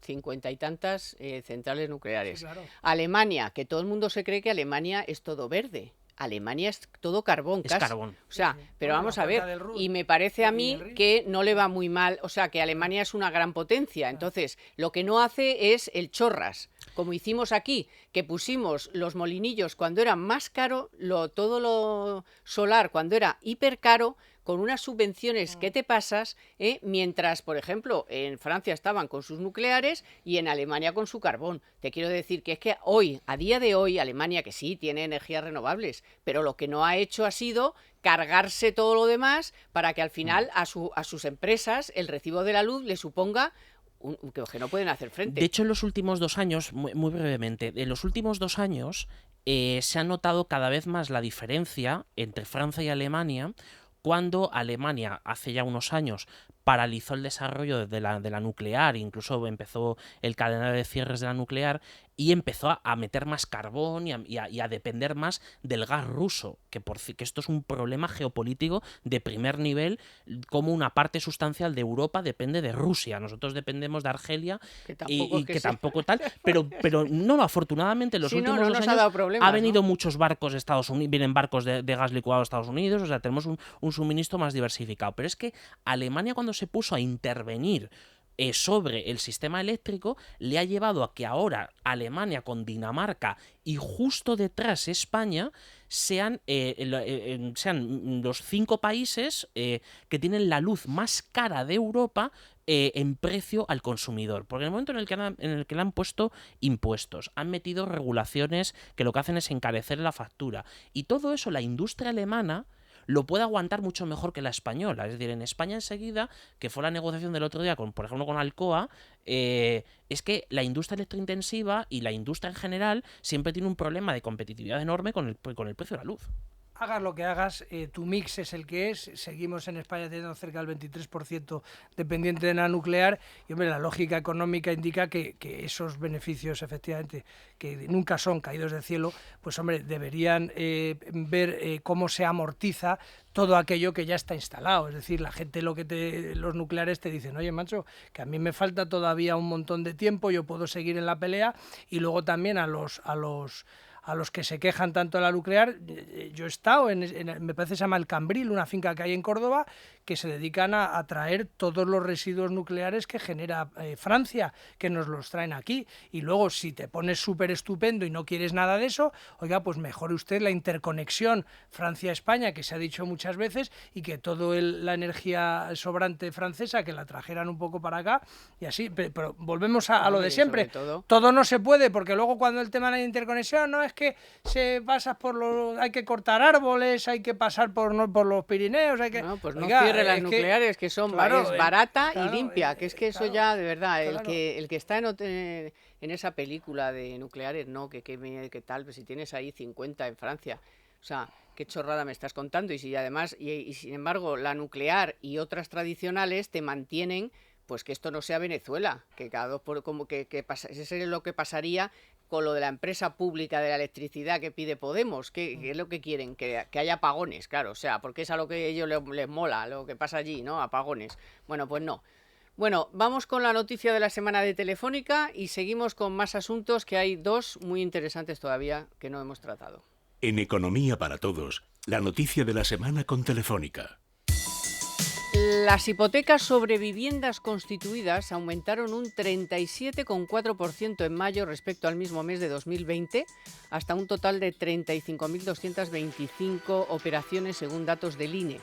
Speaker 1: 50 y tantas centrales nucleares.
Speaker 3: Sí, claro.
Speaker 1: Alemania, que todo el mundo se cree que Alemania es todo verde. Alemania es todo carbón,
Speaker 4: Es carbón.
Speaker 1: O sea,
Speaker 3: Sí.
Speaker 1: pero
Speaker 3: Bueno,
Speaker 1: vamos
Speaker 3: la
Speaker 1: a ver,
Speaker 3: cuenca del Ruhr
Speaker 1: y me parece a
Speaker 3: y
Speaker 1: mí
Speaker 3: el Rin.
Speaker 1: que no le va muy mal, o sea, que Alemania es una gran potencia, entonces lo que no hace es el chorras, como hicimos aquí, que pusimos los molinillos cuando era más caro, todo lo solar cuando era hiper caro, con unas subvenciones que te pasas, mientras, por ejemplo, en Francia estaban con sus nucleares y en Alemania con su carbón. Te quiero decir que es que hoy, a día de hoy, Alemania, que sí tiene energías renovables, pero lo que no ha hecho ha sido cargarse todo lo demás para que al final a sus empresas el recibo de la luz le suponga que no pueden hacer frente.
Speaker 4: De hecho, en los últimos 2 años, muy brevemente, en los últimos 2 años se ha notado cada vez más la diferencia entre Francia y Alemania, cuando Alemania hace ya unos años paralizó el desarrollo de la nuclear, incluso empezó el cadenario de cierres de la nuclear y empezó a meter más carbón y a depender más del gas ruso, que esto es un problema geopolítico de primer nivel, como una parte sustancial de Europa depende de Rusia. Nosotros dependemos de Argelia
Speaker 1: Que tampoco es que sea.
Speaker 4: tampoco tal, pero no, afortunadamente en los
Speaker 1: Sí, no,
Speaker 4: últimos
Speaker 1: no
Speaker 4: 2
Speaker 1: nos ha
Speaker 4: años
Speaker 1: dado problemas,
Speaker 4: ha venido
Speaker 1: ¿no?
Speaker 4: muchos barcos de Estados Unidos, vienen barcos de gas licuado de Estados Unidos, o sea, tenemos un suministro más diversificado. Pero es que Alemania, cuando se puso a intervenir sobre el sistema eléctrico, le ha llevado a que ahora Alemania con Dinamarca y justo detrás España sean los 5 países que tienen la luz más cara de Europa en precio al consumidor. Porque en el momento en el que le han puesto impuestos, han metido regulaciones que lo que hacen es encarecer la factura. Y todo eso la industria alemana lo puede aguantar mucho mejor que la española. Es decir, en España enseguida, que fue la negociación del otro día, por ejemplo, con Alcoa, es que la industria electrointensiva y la industria en general siempre tiene un problema de competitividad enorme con el precio de la luz.
Speaker 3: Hagas lo que hagas, tu mix es el que es. Seguimos en España teniendo cerca del 23% dependiente de la nuclear y, hombre, la lógica económica indica que esos beneficios, efectivamente, que nunca son caídos del cielo, pues, hombre, deberían ver cómo se amortiza todo aquello que ya está instalado. Es decir, la gente, los nucleares te dicen, oye, macho, que a mí me falta todavía un montón de tiempo, yo puedo seguir en la pelea. Y luego también a los que se quejan tanto de la nuclear, yo he estado me parece que se llama El Cambril, una finca que hay en Córdoba, que se dedican a traer todos los residuos nucleares que genera Francia, que nos los traen aquí. Y luego, si te pones súper estupendo y no quieres nada de eso, oiga, pues mejore usted la interconexión Francia-España, que se ha dicho muchas veces, y que toda la energía sobrante francesa, que la trajeran un poco para acá, y así. Pero volvemos a lo de siempre. Todo no se puede, porque luego cuando el tema de la interconexión, no es que se pasa hay que cortar árboles, hay que pasar por los Pirineos, hay que...
Speaker 1: No, pues no
Speaker 3: Oiga,
Speaker 1: cierre las nucleares, que son
Speaker 3: claro,
Speaker 1: es barata
Speaker 3: claro,
Speaker 1: y limpia, que es que eso
Speaker 3: claro,
Speaker 1: ya, de verdad,
Speaker 3: claro.
Speaker 1: el que está en esa película de nucleares, no, que tal, pues si tienes ahí 50 en Francia, o sea, qué chorrada me estás contando, y si además, y sin embargo, la nuclear y otras tradicionales te mantienen, pues que esto no sea Venezuela, que cada 2 por como que pasa, eso es lo que pasaría con lo de la empresa pública de la electricidad que pide Podemos, que es lo que quieren, que haya apagones, claro, o sea, porque es a lo que a ellos les mola, lo que pasa allí, ¿no? Apagones. Bueno, pues no. Bueno, vamos con la noticia de la semana de Telefónica y seguimos con más asuntos, que hay 2 muy interesantes todavía que no hemos tratado.
Speaker 2: En Economía para Todos, la noticia de la semana con Telefónica.
Speaker 1: Las hipotecas sobre viviendas constituidas aumentaron un 37,4% en mayo respecto al mismo mes de 2020, hasta un total de 35.225 operaciones según datos del INE.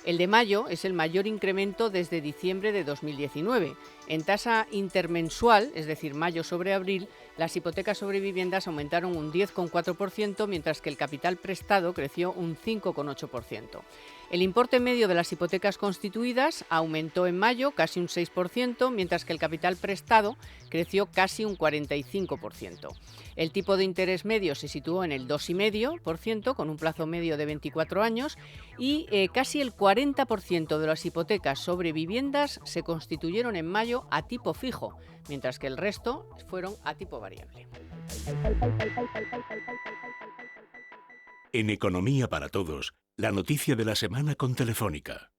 Speaker 1: El de mayo es el mayor incremento desde diciembre de 2019. En tasa intermensual, es decir, mayo sobre abril, las hipotecas sobre viviendas aumentaron un 10,4%, mientras que el capital prestado creció un 5,8%. El importe medio de las hipotecas constituidas aumentó en mayo casi un 6%, mientras que el capital prestado creció casi un 45%. El tipo de interés medio se situó en el 2,5%, con un plazo medio de 24 años, y casi el 40% de las hipotecas sobre viviendas se constituyeron en mayo a tipo fijo, mientras que el resto fueron a tipo variable.
Speaker 2: En Economía para Todos, la noticia de la semana con Telefónica.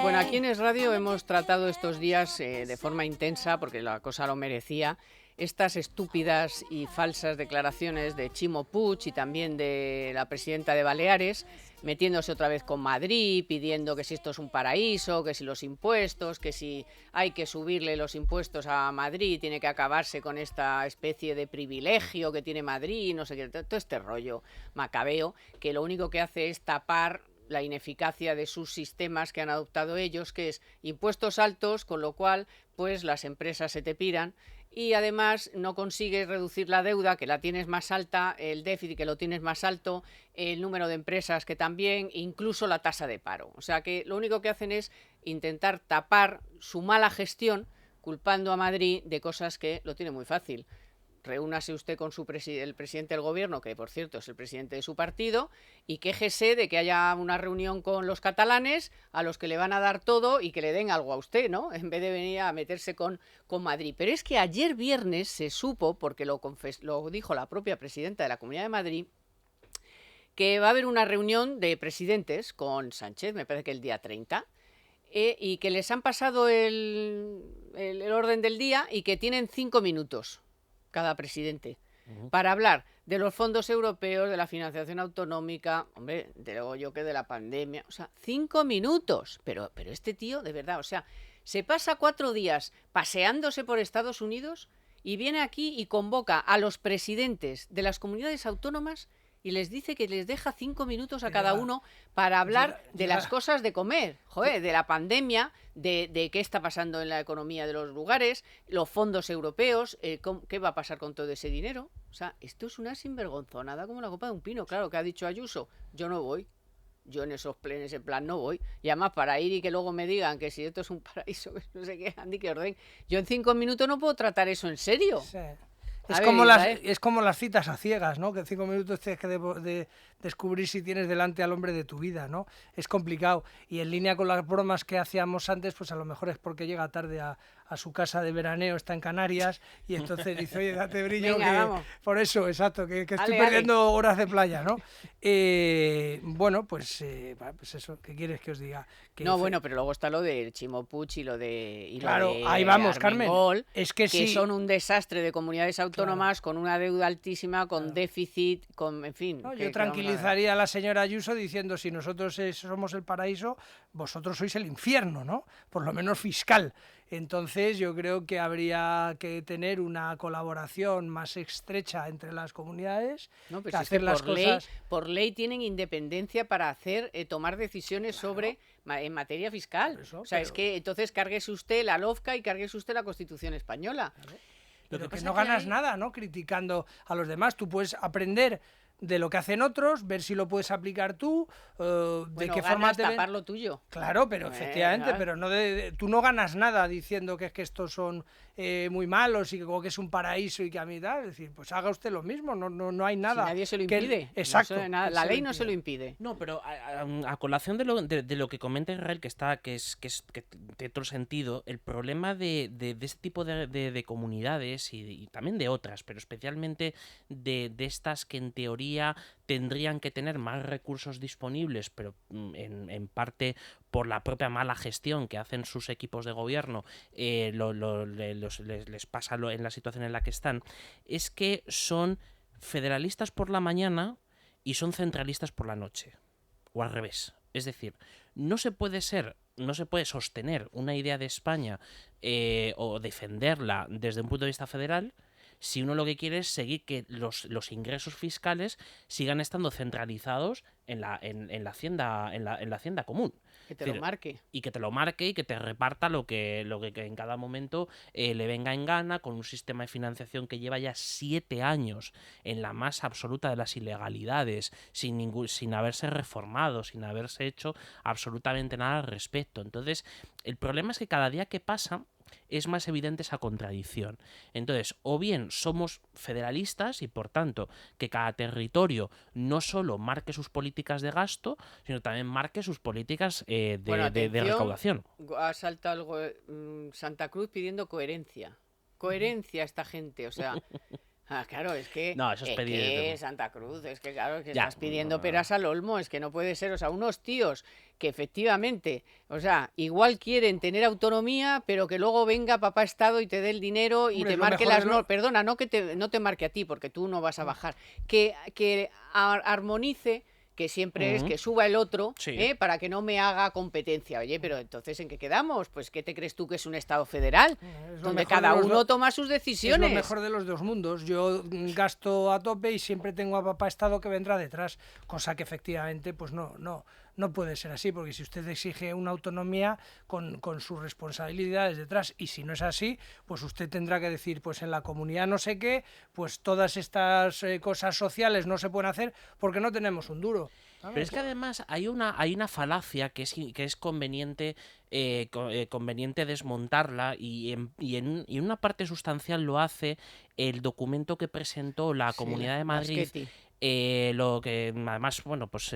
Speaker 1: Bueno, aquí en Es Radio hemos tratado estos días de forma intensa, porque la cosa lo merecía, estas estúpidas y falsas declaraciones de Chimo Puig y también de la presidenta de Baleares, metiéndose otra vez con Madrid, pidiendo que si esto es un paraíso, que si los impuestos, que si hay que subirle los impuestos a Madrid, tiene que acabarse con esta especie de privilegio que tiene Madrid, no sé qué, todo este rollo macabeo, que lo único que hace es tapar la ineficacia de sus sistemas que han adoptado ellos, que es impuestos altos, con lo cual pues las empresas se te piran, y además no consigues reducir la deuda, que la tienes más alta, el déficit, que lo tienes más alto, el número de empresas, que también, incluso la tasa de paro. O sea que lo único que hacen es intentar tapar su mala gestión, culpando a Madrid de cosas que lo tiene muy fácil. Reúnase usted con el presidente del gobierno, que por cierto es el presidente de su partido, y quéjese de que haya una reunión con los catalanes a los que le van a dar todo y que le den algo a usted, ¿no? En vez de venir a meterse con Madrid. Pero es que ayer viernes se supo, porque lo dijo la propia presidenta de la Comunidad de Madrid, que va a haber una reunión de presidentes con Sánchez, me parece que el día 30, y que les han pasado el orden del día y que tienen 5 minutos cada presidente, para hablar de los fondos europeos, de la financiación autonómica, hombre, de luego yo que de la pandemia, o sea, 5 minutos, pero este tío, de verdad, o sea, se pasa 4 días paseándose por Estados Unidos y viene aquí y convoca a los presidentes de las comunidades autónomas y les dice que les deja 5 minutos a cada uno para hablar de las cosas de comer, joder, de la pandemia, de qué está pasando en la economía de los lugares, los fondos europeos, qué va a pasar con todo ese dinero. O sea, esto es una sinvergonzonada como la copa de un pino. Claro, que ha dicho Ayuso, yo no voy. Yo en ese plan no voy. Y además para ir y que luego me digan que si esto es un paraíso, que no sé qué, Andy, que orden. Yo en 5 minutos no puedo tratar eso en serio.
Speaker 3: Sí. Es como las citas a ciegas, ¿no? Que en 5 minutos tienes que descubrir si tienes delante al hombre de tu vida, ¿no? Es complicado. Y en línea con las bromas que hacíamos antes, pues a lo mejor es porque llega tarde a su casa de veraneo, está en Canarias, y entonces dice, oye, date brillo.
Speaker 1: Venga, vamos.
Speaker 3: Por eso, exacto, que estoy perdiendo horas de playa, ¿no? Bueno, pues eso, ¿qué quieres que os diga?
Speaker 1: No, bueno, pero luego está lo del Chimo Puig y lo de...
Speaker 3: Claro,
Speaker 1: lo de
Speaker 3: ahí vamos,
Speaker 1: Armengol,
Speaker 3: Carmen. Es que sí.
Speaker 1: son un desastre de comunidades autónomas, con una deuda altísima, con déficit, en fin.
Speaker 3: No, yo tranquilizaría a la señora Ayuso diciendo, si nosotros somos el paraíso, vosotros sois el infierno, ¿no? Por lo menos fiscal. Entonces yo creo que habría que tener una colaboración más estrecha entre las comunidades.
Speaker 1: No, pues hacer las cosas... por ley tienen independencia para tomar decisiones en materia fiscal. Eso, o sea, es que entonces cárguese usted la LOFCA y cárguese usted la Constitución española.
Speaker 3: Claro. Pero que no ganas nada, ¿no? Criticando a los demás. Tú puedes aprender de lo que hacen otros, ver si lo puedes aplicar tú, de qué forma
Speaker 1: tapar lo tuyo.
Speaker 3: Claro, pero efectivamente, pero no tú no ganas nada diciendo que es que estos son muy malos y que es un paraíso y que a mí da, es decir, pues haga usted lo mismo, no hay nada.
Speaker 1: Si nadie se lo impide.
Speaker 3: Exacto.
Speaker 1: La ley no se lo impide.
Speaker 4: No, pero a colación de lo que comenta Israel, que tiene otro sentido, el problema de este tipo de comunidades y también de otras, pero especialmente de estas que en teoría tendrían que tener más recursos disponibles, pero en parte por la propia mala gestión que hacen sus equipos de gobierno, les pasa en la situación en la que están, es que son federalistas por la mañana y son centralistas por la noche, o al revés. Es decir, no se puede sostener una idea de España o defenderla desde un punto de vista federal si uno lo que quiere es seguir que los ingresos fiscales sigan estando centralizados en la hacienda, en la hacienda común.
Speaker 1: Que te lo marque.
Speaker 4: Y que te lo marque y que te reparta lo que en cada momento le venga en gana, con un sistema de financiación que lleva ya 7 años en la más absoluta de las ilegalidades, sin haberse reformado, sin haberse hecho absolutamente nada al respecto. Entonces, el problema es que cada día que pasa es más evidente esa contradicción. Entonces, o bien somos federalistas y por tanto que cada territorio no solo marque sus políticas de gasto, sino también marque sus políticas de recaudación.
Speaker 1: Ha saltado Santa Cruz pidiendo coherencia. Coherencia a esta gente, o sea... claro, es que,
Speaker 4: no, eso es pedir
Speaker 1: que Santa Cruz, es que claro, que estás pidiendo peras al olmo, es que no puede ser, o sea, unos tíos que efectivamente, o sea, igual quieren tener autonomía, pero que luego venga papá Estado y te dé el dinero y te marque las normas, perdona, no te marque a ti, porque tú no vas a bajar, que armonice, que siempre es que suba el otro, para que no me haga competencia. Oye, pero entonces, ¿en qué quedamos? Pues, ¿qué te crees tú que es un Estado federal? Donde cada uno toma sus decisiones.
Speaker 3: Es lo mejor de los dos mundos. Yo gasto a tope y siempre tengo a papá Estado que vendrá detrás, cosa que efectivamente pues no puede ser así, porque si usted exige una autonomía con sus responsabilidades detrás, y si no es así, pues usted tendrá que decir, pues en la comunidad no sé qué, pues todas estas cosas sociales no se pueden hacer porque no tenemos un duro.
Speaker 4: ¿Sabes? Pero es que además hay una falacia que es conveniente conveniente desmontarla y en una parte sustancial lo hace el documento que presentó la Comunidad de Madrid. Lo que además, bueno, pues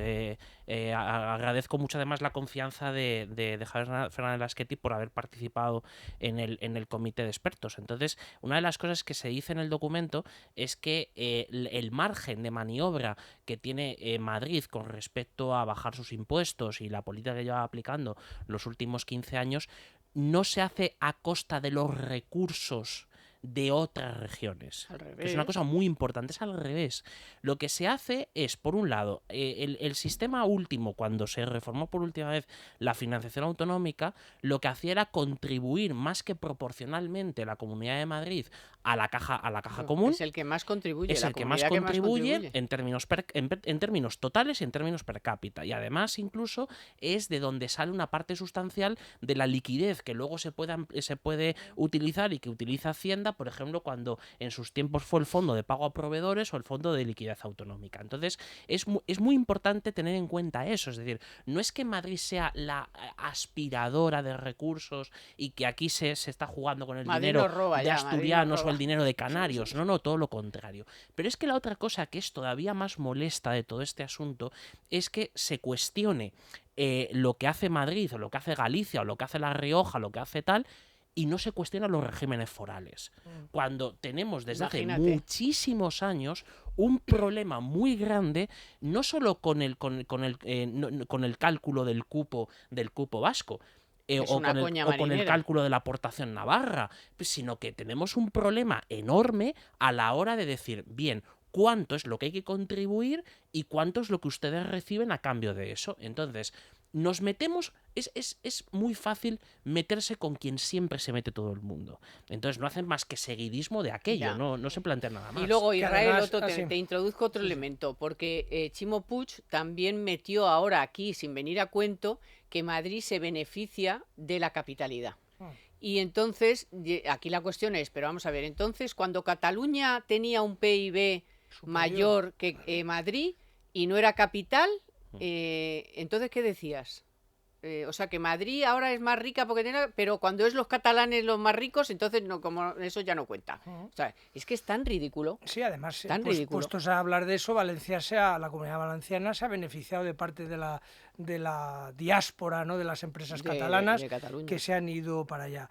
Speaker 4: agradezco mucho además la confianza de Javier Fernández Lasqueti por haber participado en el comité de expertos. Entonces, una de las cosas que se dice en el documento es que el margen de maniobra que tiene Madrid con respecto a bajar sus impuestos y la política que lleva aplicando los últimos 15 años no se hace a costa de los recursos de otras regiones. Que es una cosa muy importante, es al revés. Lo que se hace es, por un lado, el sistema último, cuando se reformó por última vez la financiación autonómica, lo que hacía era contribuir más que proporcionalmente la Comunidad de Madrid a la caja común.
Speaker 1: Es el que más contribuye.
Speaker 4: Es el que más contribuye en términos totales y en términos per cápita. Y además, incluso, es de donde sale una parte sustancial de la liquidez que luego se puede utilizar y que utiliza Hacienda, por ejemplo, cuando en sus tiempos fue el fondo de pago a proveedores o el fondo de liquidez autonómica. Entonces, es muy importante tener en cuenta eso. Es decir, no es que Madrid sea la aspiradora de recursos y que aquí se está jugando con el dinero de asturianos o el dinero de canarios. No, todo lo contrario. Pero es que la otra cosa que es todavía más molesta de todo este asunto es que se cuestione lo que hace Madrid o lo que hace Galicia o lo que hace La Rioja, lo que hace tal, y no se cuestionan los regímenes forales. Cuando tenemos desde hace muchísimos años un problema muy grande, no solo con el cálculo del cupo vasco, o con el cálculo de la aportación navarra, sino que tenemos un problema enorme a la hora de decir, bien, cuánto es lo que hay que contribuir y cuánto es lo que ustedes reciben a cambio de eso. Entonces, nos metemos, es muy fácil meterse con quien siempre se mete todo el mundo. Entonces no hacen más que seguidismo de aquello, no se plantean nada más.
Speaker 1: Y luego, Israel, te introduzco otro elemento, porque Chimo Puig también metió ahora aquí, sin venir a cuento, que Madrid se beneficia de la capitalidad. Y entonces, aquí la cuestión es, pero vamos a ver, entonces cuando Cataluña tenía un PIB mayor que Madrid y no era capital, entonces, ¿qué decías? O sea, que Madrid ahora es más rica porque tiene, pero cuando es los catalanes los más ricos, entonces no, como eso ya no cuenta. O sea, es que es tan ridículo.
Speaker 3: Sí, además, puestos a hablar de eso, la Comunidad Valenciana se ha beneficiado de parte de la diáspora, ¿no?, de las empresas catalanas que se han ido para allá.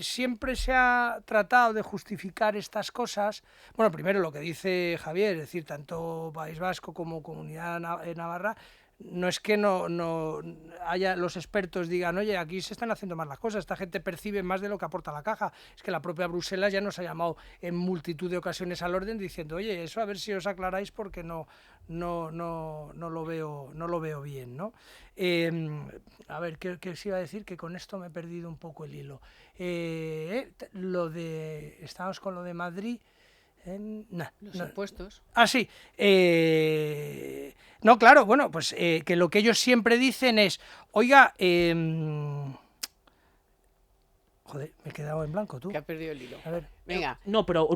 Speaker 3: Siempre se ha tratado de justificar estas cosas. Bueno, primero lo que dice Javier, es decir, tanto País Vasco como Comunidad Navarra no es que no haya los expertos digan, oye, aquí se están haciendo mal las cosas, esta gente percibe más de lo que aporta la caja. Es que la propia Bruselas ya nos ha llamado en multitud de ocasiones al orden diciendo, oye, eso a ver si os aclaráis porque no lo veo bien, ¿no? A ver, ¿qué os iba a decir? Que con esto me he perdido un poco el hilo. Estábamos con lo de Madrid.
Speaker 1: Los impuestos.
Speaker 3: Ah, sí. No, claro, bueno, pues que lo que ellos siempre dicen es, oiga, joder, me he quedado en blanco, tú.
Speaker 1: Que ha perdido el hilo.
Speaker 3: A ver.
Speaker 1: Venga.
Speaker 4: No, pero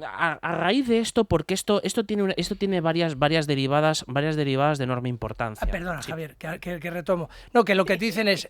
Speaker 4: a raíz de esto, porque esto tiene varias derivadas de enorme importancia.
Speaker 3: Perdona,
Speaker 4: Sí.
Speaker 3: Javier, que retomo. No, que lo que te dicen es,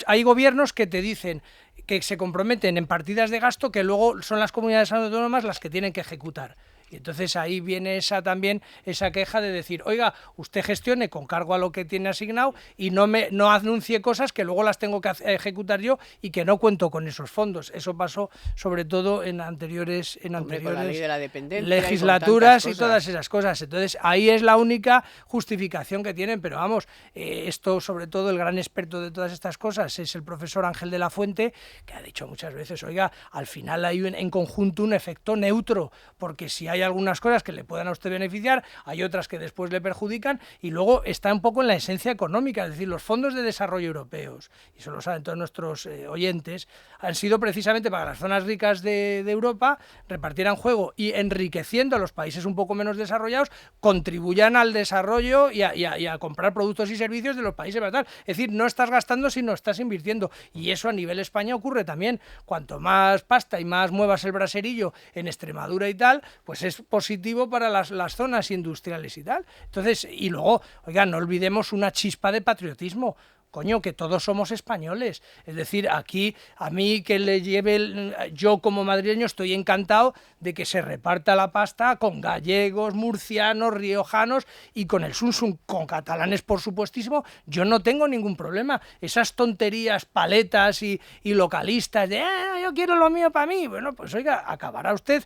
Speaker 3: hay gobiernos que te dicen que se comprometen en partidas de gasto que luego son las comunidades autónomas las que tienen que ejecutar. Y entonces ahí viene también esa queja de decir, oiga, usted gestione con cargo a lo que tiene asignado y no anuncie cosas que luego las tengo que ejecutar yo y que no cuento con esos fondos. Eso pasó sobre todo en anteriores
Speaker 1: Con la ley de la dependencia
Speaker 3: legislaturas y
Speaker 1: con tantas
Speaker 3: todas
Speaker 1: cosas.
Speaker 3: esas cosas. Entonces ahí es la única justificación que tienen, pero vamos, esto sobre todo el gran experto de todas estas cosas es el profesor Ángel de la Fuente, que ha dicho muchas veces, oiga, al final hay en conjunto un efecto neutro, porque si hay algunas cosas que le puedan a usted beneficiar, hay otras que después le perjudican, y luego está un poco en la esencia económica, es decir, los fondos de desarrollo europeos, y eso lo saben todos nuestros oyentes, han sido precisamente para las zonas ricas de Europa, repartieran juego y enriqueciendo a los países un poco menos desarrollados, contribuyan al desarrollo y a comprar productos y servicios de los países más tal. Es decir, no estás gastando, sino estás invirtiendo, y eso a nivel España ocurre también. Cuanto más pasta y más muevas el braserillo en Extremadura y tal, pues es positivo para las zonas industriales y tal. Entonces, y luego, oiga, no olvidemos una chispa de patriotismo. Coño, que todos somos españoles. Es decir, aquí a mí que le lleve, yo como madrileño estoy encantado de que se reparta la pasta con gallegos, murcianos, riojanos y con el Sunsum, con catalanes por supuestísimo, yo no tengo ningún problema. Esas tonterías paletas y localistas de yo quiero lo mío para mí, bueno, pues oiga, acabará usted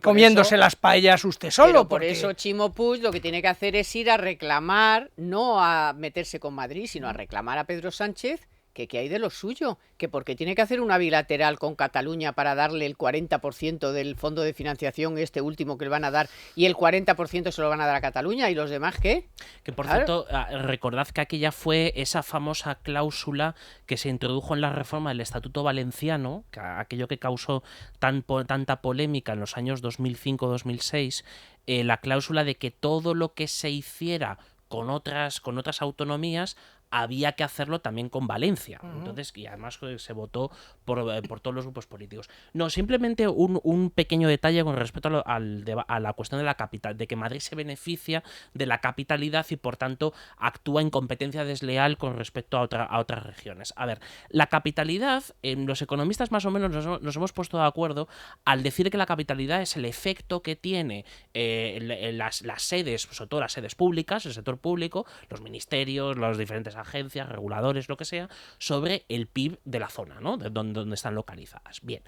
Speaker 3: comiéndose las paellas usted solo.
Speaker 1: Pero por
Speaker 3: porque...
Speaker 1: eso Chimo Puig lo que tiene que hacer es ir a reclamar, no a meterse con Madrid, sino a reclamar a Pedro Sánchez que hay de lo suyo, que porque tiene que hacer una bilateral con Cataluña para darle el 40% del fondo de financiación, este último que le van a dar, y el 40% se lo van a dar a Cataluña, ¿y los demás qué?
Speaker 4: Que por
Speaker 1: Claro.
Speaker 4: cierto, recordad que aquella fue esa famosa cláusula que se introdujo en la reforma del Estatuto Valenciano, aquello que causó tanta polémica en los años 2005-2006, la cláusula de que todo lo que se hiciera con otras autonomías había que hacerlo también con Valencia. Entonces, y además se votó por todos los grupos políticos. No, simplemente un pequeño detalle con respecto a la cuestión de la capital, de que Madrid se beneficia de la capitalidad y por tanto actúa en competencia desleal con respecto a otras regiones. A ver, la capitalidad, los economistas más o menos nos hemos puesto de acuerdo al decir que la capitalidad es el efecto que tiene las sedes, sobre todo las sedes públicas, el sector público, los ministerios, las diferentes agencias, reguladores, lo que sea, sobre el PIB de la zona, ¿no? De donde están localizadas. Bien,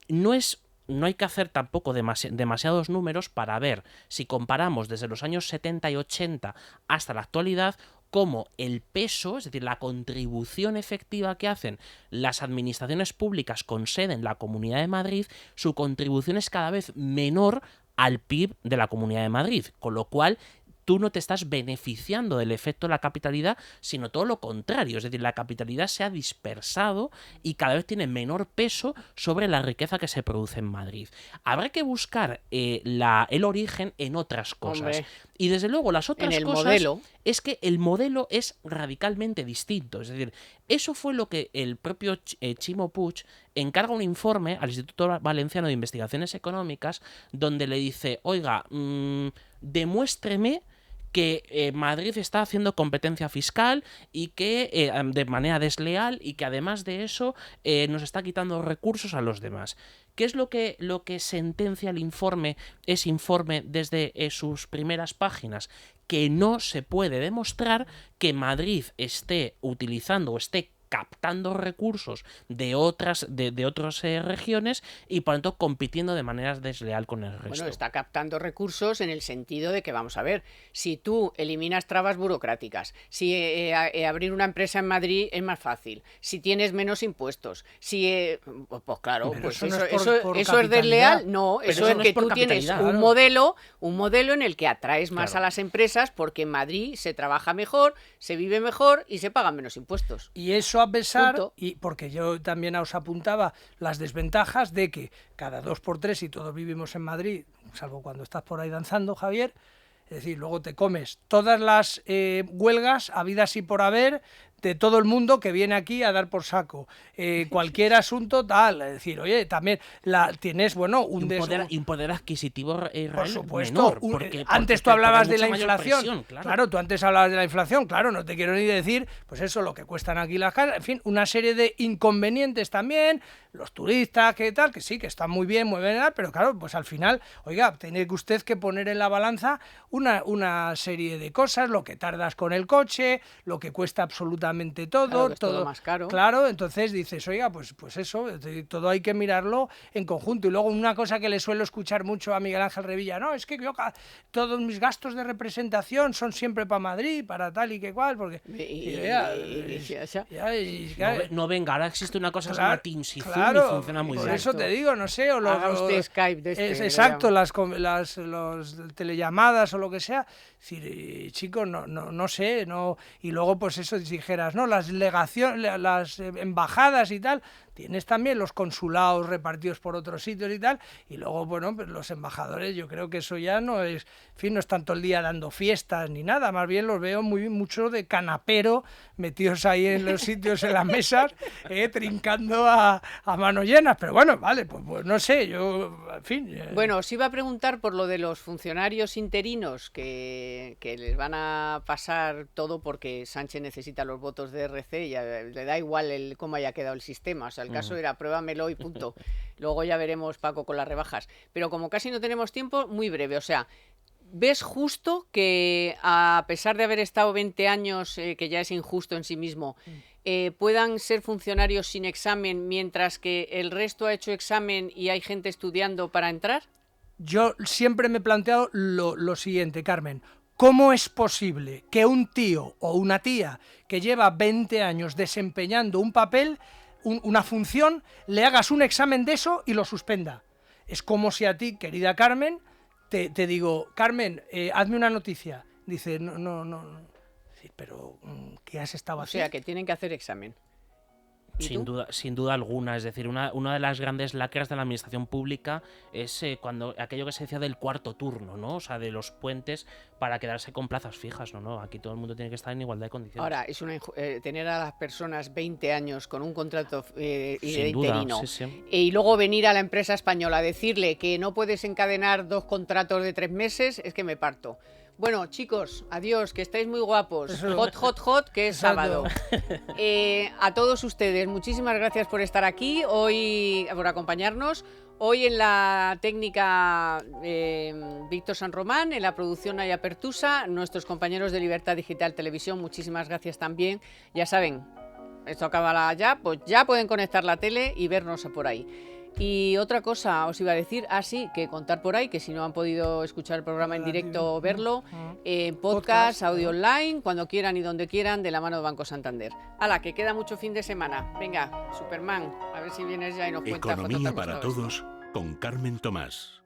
Speaker 4: no hay que hacer tampoco demasiados números para ver si comparamos desde los años 70 y 80 hasta la actualidad cómo el peso, es decir, la contribución efectiva que hacen las administraciones públicas con sede en la Comunidad de Madrid, su contribución es cada vez menor al PIB de la Comunidad de Madrid, con lo cual tú no te estás beneficiando del efecto de la capitalidad, sino todo lo contrario. Es decir, la capitalidad se ha dispersado y cada vez tiene menor peso sobre la riqueza que se produce en Madrid. Habrá que buscar el origen en otras cosas.
Speaker 1: Hombre,
Speaker 4: y desde luego las otras
Speaker 1: en el
Speaker 4: cosas
Speaker 1: modelo.
Speaker 4: es que el modelo es radicalmente distinto. Es decir, eso fue lo que el propio Chimo Puig encarga un informe al Instituto Valenciano de Investigaciones Económicas donde le dice, oiga, demuéstreme que Madrid está haciendo competencia fiscal y que de manera desleal y que además de eso nos está quitando recursos a los demás. ¿Qué es lo que sentencia el informe, ese informe desde sus primeras páginas? Que no se puede demostrar que Madrid esté utilizando o esté captando recursos de otras regiones y por lo tanto compitiendo de manera desleal con el resto.
Speaker 1: Bueno, está captando recursos en el sentido de que, vamos a ver, si tú eliminas trabas burocráticas, si abrir una empresa en Madrid es más fácil, si tienes menos impuestos, si pues claro,
Speaker 3: Pero
Speaker 1: pues
Speaker 3: eso no es por
Speaker 1: eso es
Speaker 3: capitalidad.
Speaker 1: desleal, no,
Speaker 4: Pero
Speaker 1: eso
Speaker 4: eso
Speaker 1: es
Speaker 4: no
Speaker 1: que
Speaker 4: es por
Speaker 1: tú tienes
Speaker 4: capitalidad.
Speaker 1: un modelo en el que atraes más
Speaker 4: Claro.
Speaker 1: a las empresas porque en Madrid se trabaja mejor, se vive mejor y se pagan menos impuestos.
Speaker 3: Y eso a pesar,
Speaker 1: Punto.
Speaker 3: y porque yo también os apuntaba las desventajas de que cada 2x3, y todos vivimos en Madrid, salvo cuando estás por ahí danzando, Javier, es decir, luego te comes todas las huelgas habidas y por haber de todo el mundo que viene aquí a dar por saco. Cualquier asunto tal, es decir, oye, también tienes, bueno, un
Speaker 4: poder adquisitivo
Speaker 3: por supuesto,
Speaker 4: menor.
Speaker 3: Antes tú
Speaker 4: te
Speaker 3: hablabas
Speaker 4: pone
Speaker 3: de la
Speaker 4: mucha mayor
Speaker 3: inflación.
Speaker 4: presión,
Speaker 3: Claro, tú antes hablabas de la inflación, claro, no te quiero ni decir, pues eso, lo que cuestan aquí las casas, en fin, una serie de inconvenientes también, los turistas, que tal, que sí, que están muy bien, pero claro, pues al final, oiga, tiene que usted que poner en la balanza una serie de cosas, lo que tardas con el coche, lo que cuesta absolutamente todo,
Speaker 1: Claro, que es todo más caro.
Speaker 3: Claro, entonces dices, oiga, pues eso, todo hay que mirarlo en conjunto. Y luego una cosa que le suelo escuchar mucho a Miguel Ángel Revilla, no, es que yo todos mis gastos de representación son siempre para Madrid, para tal y que cual, porque...
Speaker 4: No venga, ahora existe una cosa que se llama Teams y Zoom y funciona muy
Speaker 3: por
Speaker 4: bien.
Speaker 3: eso te digo, no sé, o
Speaker 1: Haga usted Skype de este.
Speaker 3: exacto, las telellamadas o lo que sea. Es decir, chicos, no sé, no, y luego pues eso, dijeras, no, las legaciones, las embajadas y tal, tienes también los consulados repartidos por otros sitios y tal, y luego, bueno, pues los embajadores, yo creo que eso ya no es, en fin, no es tanto el día dando fiestas ni nada, más bien los veo mucho de canapero, metidos ahí en los sitios, en las mesas, trincando a manos llenas, pero bueno, vale, pues no sé, yo, en fin...
Speaker 1: Bueno, os iba a preguntar por lo de los funcionarios interinos que les van a pasar todo porque Sánchez necesita los votos de RC y le da igual cómo haya quedado el sistema, o sea, el caso era pruébamelo y punto. Luego ya veremos, Paco, con las rebajas. Pero como casi no tenemos tiempo, muy breve, o sea, ¿ves justo que a pesar de haber estado 20 años, que ya es injusto en sí mismo, puedan ser funcionarios sin examen mientras que el resto ha hecho examen y hay gente estudiando para entrar?
Speaker 3: Yo siempre me he planteado lo siguiente, Carmen. ¿Cómo es posible que un tío o una tía que lleva 20 años desempeñando un papel, una función, le hagas un examen de eso y lo suspenda? Es como si a ti, querida Carmen, te digo, Carmen, hazme una noticia. Dice, no. Sí, pero ¿qué has estado haciendo?
Speaker 1: O sea, que tienen que hacer examen.
Speaker 4: Sin duda alguna, es decir, una de las grandes lacras de la administración pública es cuando aquello que se decía del cuarto turno, ¿no? O sea, de los puentes para quedarse con plazas fijas, ¿no? Aquí todo el mundo tiene que estar en igualdad de condiciones.
Speaker 1: Ahora, es tener a las personas 20 años con un contrato
Speaker 4: Sin duda,
Speaker 1: interino
Speaker 4: sí.
Speaker 1: y luego venir a la empresa española a decirle que no puedes encadenar 2 contratos de 3 meses, es que me parto. Bueno, chicos, adiós, que estáis muy guapos. Hot, que es sábado. A todos ustedes, muchísimas gracias por estar aquí, hoy, por acompañarnos. Hoy en la técnica Víctor San Román, en la producción Naya Pertusa, nuestros compañeros de Libertad Digital Televisión, muchísimas gracias también. Ya saben, esto acaba ya, pues ya pueden conectar la tele y vernos por ahí. Y otra cosa os iba a decir, sí, que contar por ahí, que si no han podido escuchar el programa en directo o verlo, podcast, audio online, cuando quieran y donde quieran, de la mano de Banco Santander. ¡Hala, que queda mucho fin de semana! Venga, Superman, a ver si vienes ya y nos cuentas.
Speaker 2: Economía para todos con Carmen Tomás.